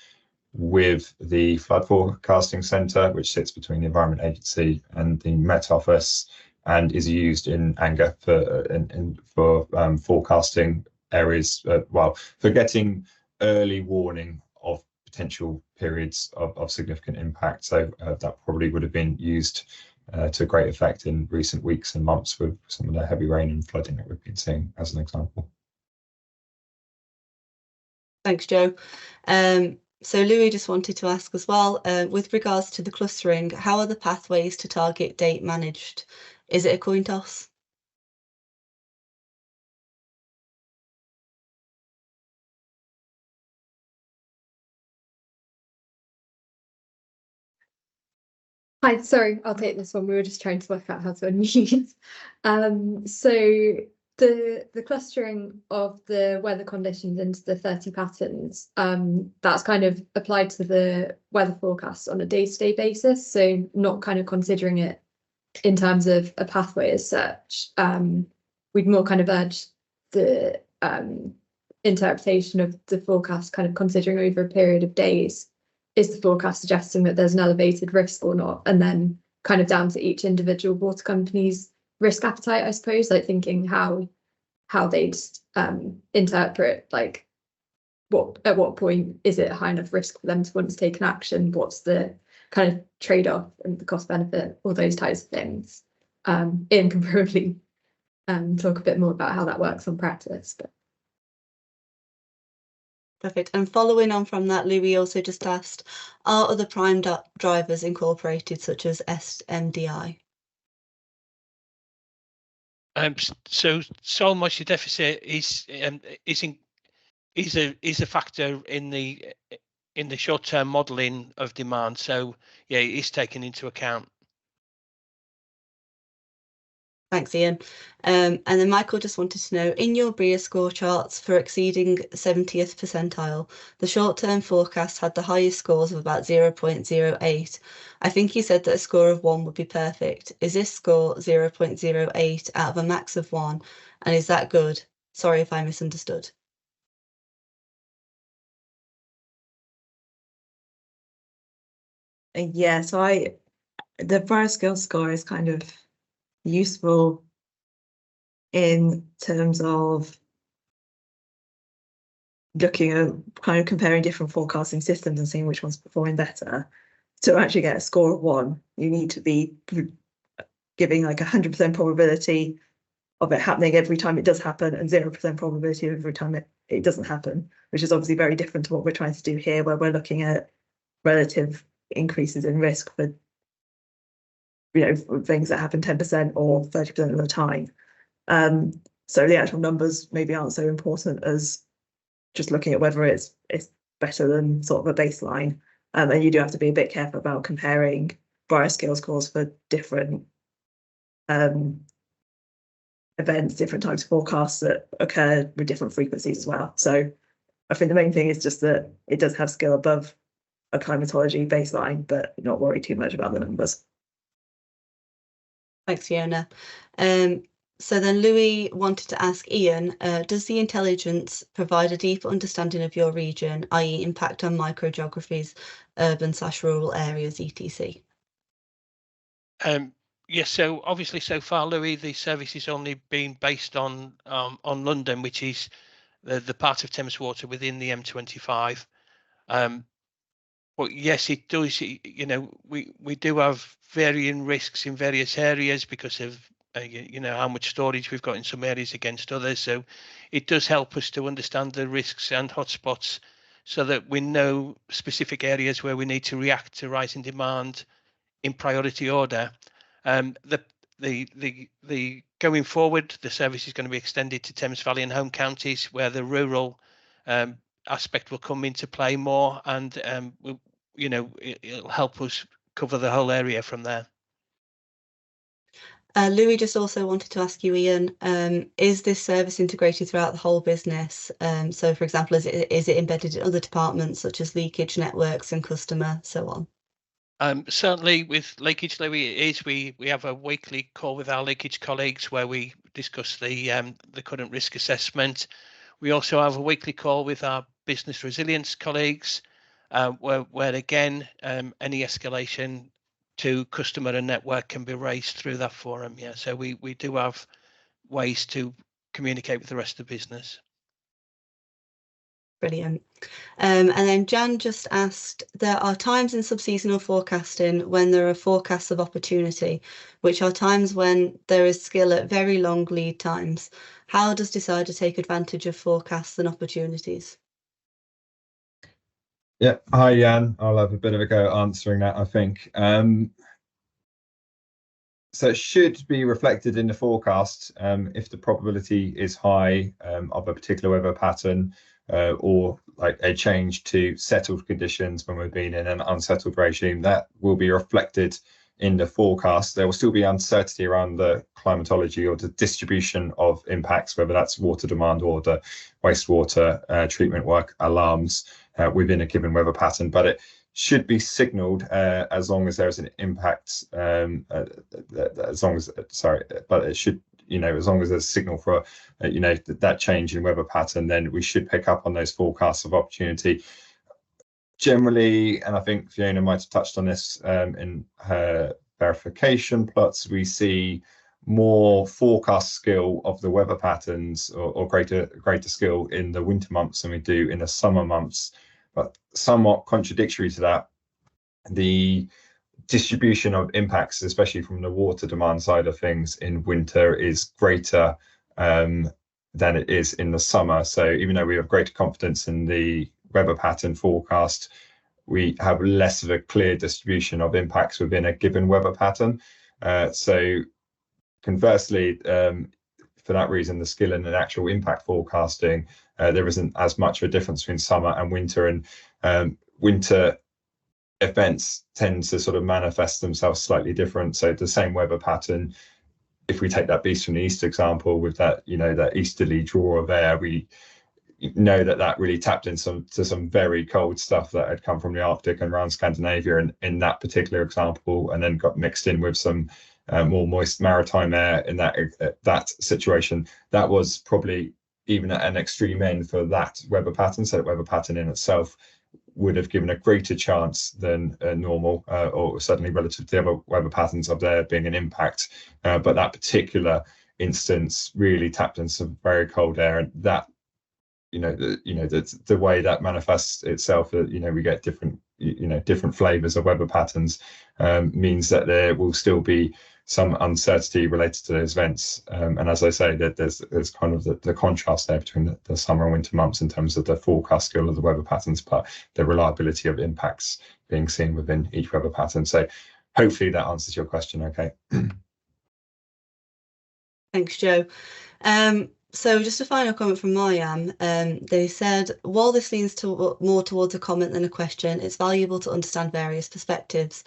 with the Flood Forecasting Centre, which sits between the Environment Agency and the Met Office, and is used in anger for forecasting areas, for getting early warning of potential periods of significant impact. So that probably would have been used to great effect in recent weeks and months with some of the heavy rain and flooding that we've been seeing, as an example. Thanks, Joe. So Louis just wanted to ask as well, with regards to the clustering, how are the pathways to target date managed? Is it a coin toss? Hi, sorry, I'll take this one. We were just trying to work out how to unmute. So the clustering of the weather conditions into the 30 patterns, that's kind of applied to the weather forecast on a day-to-day basis. So not kind of considering it in terms of a pathway as such. We'd more kind of urge the interpretation of the forecast kind of considering over a period of days. Is the forecast suggesting that there's an elevated risk or not? And then kind of down to each individual water company's risk appetite, I suppose, like thinking how they'd interpret, like at what point is it high enough risk for them to want to take an action? What's the kind of trade-off and the cost benefit, all those types of things. Ian can probably talk a bit more about how that works on practice. But. Perfect. And following on from that, Louis also just asked, are other prime drivers incorporated, such as SMDI? So much the deficit is a factor in the short-term modelling of demand. So yeah, it is taken into account. Thanks, Ian. And then Michael just wanted to know, in your BRIA score charts for exceeding 70th percentile, the short-term forecast had the highest scores of about 0.08. I think you said that a score of 1 would be perfect. Is this score 0.08 out of a max of 1? And is that good? Sorry if I misunderstood. Yeah, so the BRIA skill score is kind of useful in terms of looking at kind of comparing different forecasting systems and seeing which one's performing better. To actually get a score of 1, you need to be giving like 100% probability of it happening every time it does happen and 0% probability every time it it doesn't happen, which is obviously very different to what we're trying to do here, where we're looking at relative increases in risk for, things that happen 10% or 30% of the time. So the actual numbers maybe aren't so important as just looking at whether it's better than sort of a baseline. And you do have to be a bit careful about comparing virus scale scores for different events, different types of forecasts that occur with different frequencies as well. So I think the main thing is just that it does have skill above a climatology baseline, but not worry too much about the numbers. Thanks, Fiona. So then Louis wanted to ask Ian, does the intelligence provide a deeper understanding of your region, i.e. impact on microgeographies, urban/rural areas, etc.? Yes, so obviously so far, Louis, the service has only been based on London, which is the part of Thames Water within the M25. But yes, it does. We do have varying risks in various areas because of how much storage we've got in some areas against others. So it does help us to understand the risks and hotspots, so that we know specific areas where we need to react to rising demand in priority order. The going forward, the service is going to be extended to Thames Valley and home counties, where the rural aspect will come into play more, and it'll help us cover the whole area from there. Louis just also wanted to ask you, Ian, is this service integrated throughout the whole business? So, for example, is it embedded in other departments such as leakage, networks, and customer, so on? Certainly with leakage, Louis, it is. We have a weekly call with our leakage colleagues where we discuss the current risk assessment. We also have a weekly call with our business resilience colleagues, where again, any escalation to customer and network can be raised through that forum. Yeah, so we do have ways to communicate with the rest of the business. Brilliant. And then Jan just asked, there are times in subseasonal forecasting when there are forecasts of opportunity, which are times when there is skill at very long lead times. How does Decider take advantage of forecasts and opportunities? Yeah, hi Jan. I'll have a bit of a go answering that, I think. So it should be reflected in the forecast if the probability is high of a particular weather pattern, or like a change to settled conditions when we've been in an unsettled regime. That will be reflected in the forecast. There will still be uncertainty around the climatology or the distribution of impacts, whether that's water demand or the wastewater treatment work alarms within a given weather pattern, but it should be signaled as long as there's an impact, as long as there's a signal for that change in weather pattern, then we should pick up on those forecasts of opportunity. Generally, and I think Fiona might have touched on this in her verification plots, we see more forecast skill of the weather patterns or greater skill in the winter months than we do in the summer months. But somewhat contradictory to that, the distribution of impacts, especially from the water demand side of things in winter, is greater than it is in the summer. So even though we have greater confidence in the weather pattern forecast, we have less of a clear distribution of impacts within a given weather pattern. So conversely, for that reason, the skill in the actual impact forecasting, there isn't as much of a difference between summer and winter, and winter events tend to sort of manifest themselves slightly different. So the same weather pattern, if we take that beast from the east example with that, that easterly draw of air, we know that really tapped into some very cold stuff that had come from the Arctic and around Scandinavia in that particular example, and then got mixed in with some more moist maritime air in that situation. That was probably even at an extreme end for that weather pattern. So that weather pattern in itself would have given a greater chance than normal, or certainly relative to the other weather patterns of there being an impact. But that particular instance really tapped into some very cold air, and that the way that manifests itself, we get different different flavors of weather patterns, means that there will still be some uncertainty related to those events. And as I say, that there's kind of the contrast there between the summer and winter months in terms of the forecast skill of the weather patterns, but the reliability of impacts being seen within each weather pattern. So hopefully that answers your question. Okay. Thanks, Joe. So just a final comment from Mariam. They said, while this leans more towards a comment than a question, it's valuable to understand various perspectives.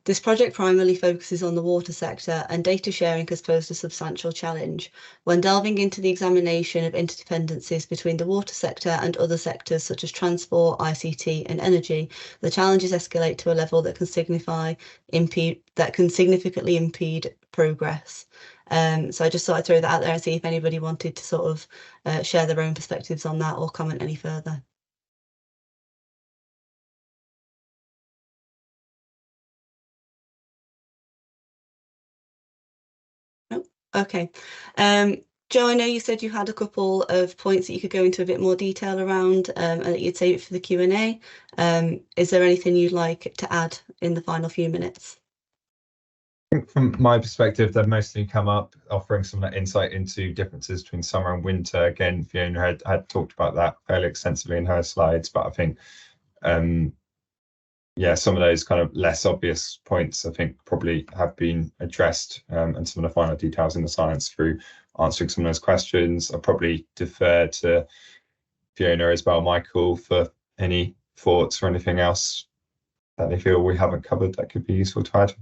This project primarily focuses on the water sector, and data sharing has posed a substantial challenge. When delving into the examination of interdependencies between the water sector and other sectors such as transport, ICT and energy, the challenges escalate to a level that can significantly impede progress. So I just thought I'd throw that out there and see if anybody wanted to sort of share their own perspectives on that or comment any further. Oh, okay. Joe, I know you said you had a couple of points that you could go into a bit more detail around, and that you'd save it for the Q&A. Is there anything you'd like to add in the final few minutes? From my perspective, they've mostly come up offering some insight into differences between summer and winter. Again, Fiona had talked about that fairly extensively in her slides, but I think, yeah, some of those kind of less obvious points, I think, probably have been addressed, and some of the final details in the science through answering some of those questions. I'll probably defer to Fiona as well, Michael, for any thoughts or anything else that they feel we haven't covered that could be useful to add.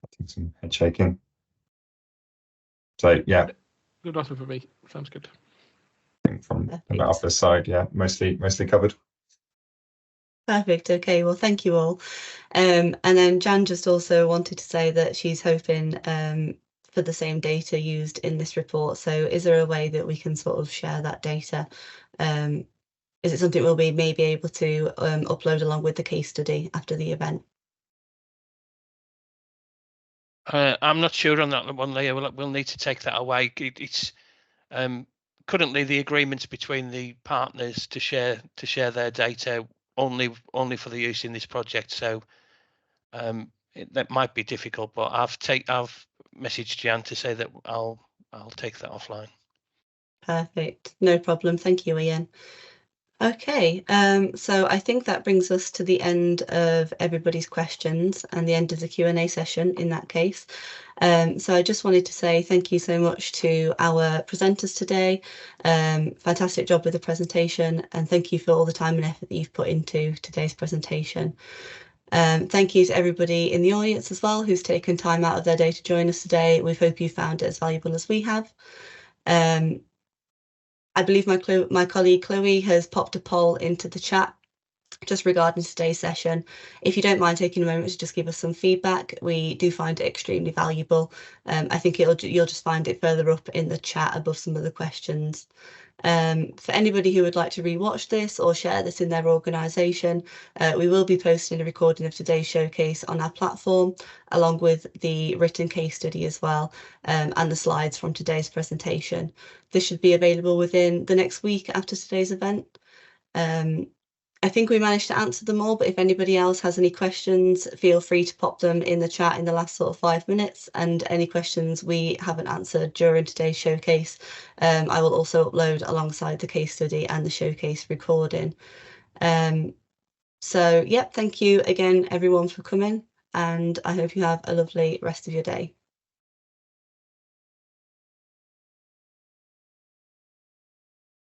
I think some head shaking. So yeah, good offer for me. Sounds good. I think from the office side, yeah, mostly covered. Perfect. Okay. Well, thank you all. And then Jan just also wanted to say that she's hoping for the same data used in this report. So is there a way that we can sort of share that data? Is it something we'll be maybe able to upload along with the case study after the event? I'm not sure on that one, Leah. We'll need to take that away. It's currently the agreements between the partners to share their data only for the use in this project. So that might be difficult, but I've messaged Jan to say that I'll take that offline. Perfect. No problem. Thank you, Ian. Okay, so I think that brings us to the end of everybody's questions and the end of the Q&A session in that case. So I just wanted to say thank you so much to our presenters today. Fantastic job with the presentation, and thank you for all the time and effort that you've put into today's presentation. Thank you to everybody in the audience as well who's taken time out of their day to join us today. We hope you found it as valuable as we have. I believe my colleague Chloe has popped a poll into the chat just regarding today's session. If you don't mind taking a moment to just give us some feedback, we do find it extremely valuable. I think you'll just find it further up in the chat above some of the questions. For anybody who would like to rewatch this or share this in their organisation, we will be posting a recording of today's showcase on our platform, along with the written case study as well, and the slides from today's presentation. This should be available within the next week after today's event. I think we managed to answer them all, but if anybody else has any questions, feel free to pop them in the chat in the last sort of 5 minutes, and any questions we haven't answered during today's showcase, I will also upload alongside the case study and the showcase recording. So, yeah, thank you again, everyone, for coming, and I hope you have a lovely rest of your day.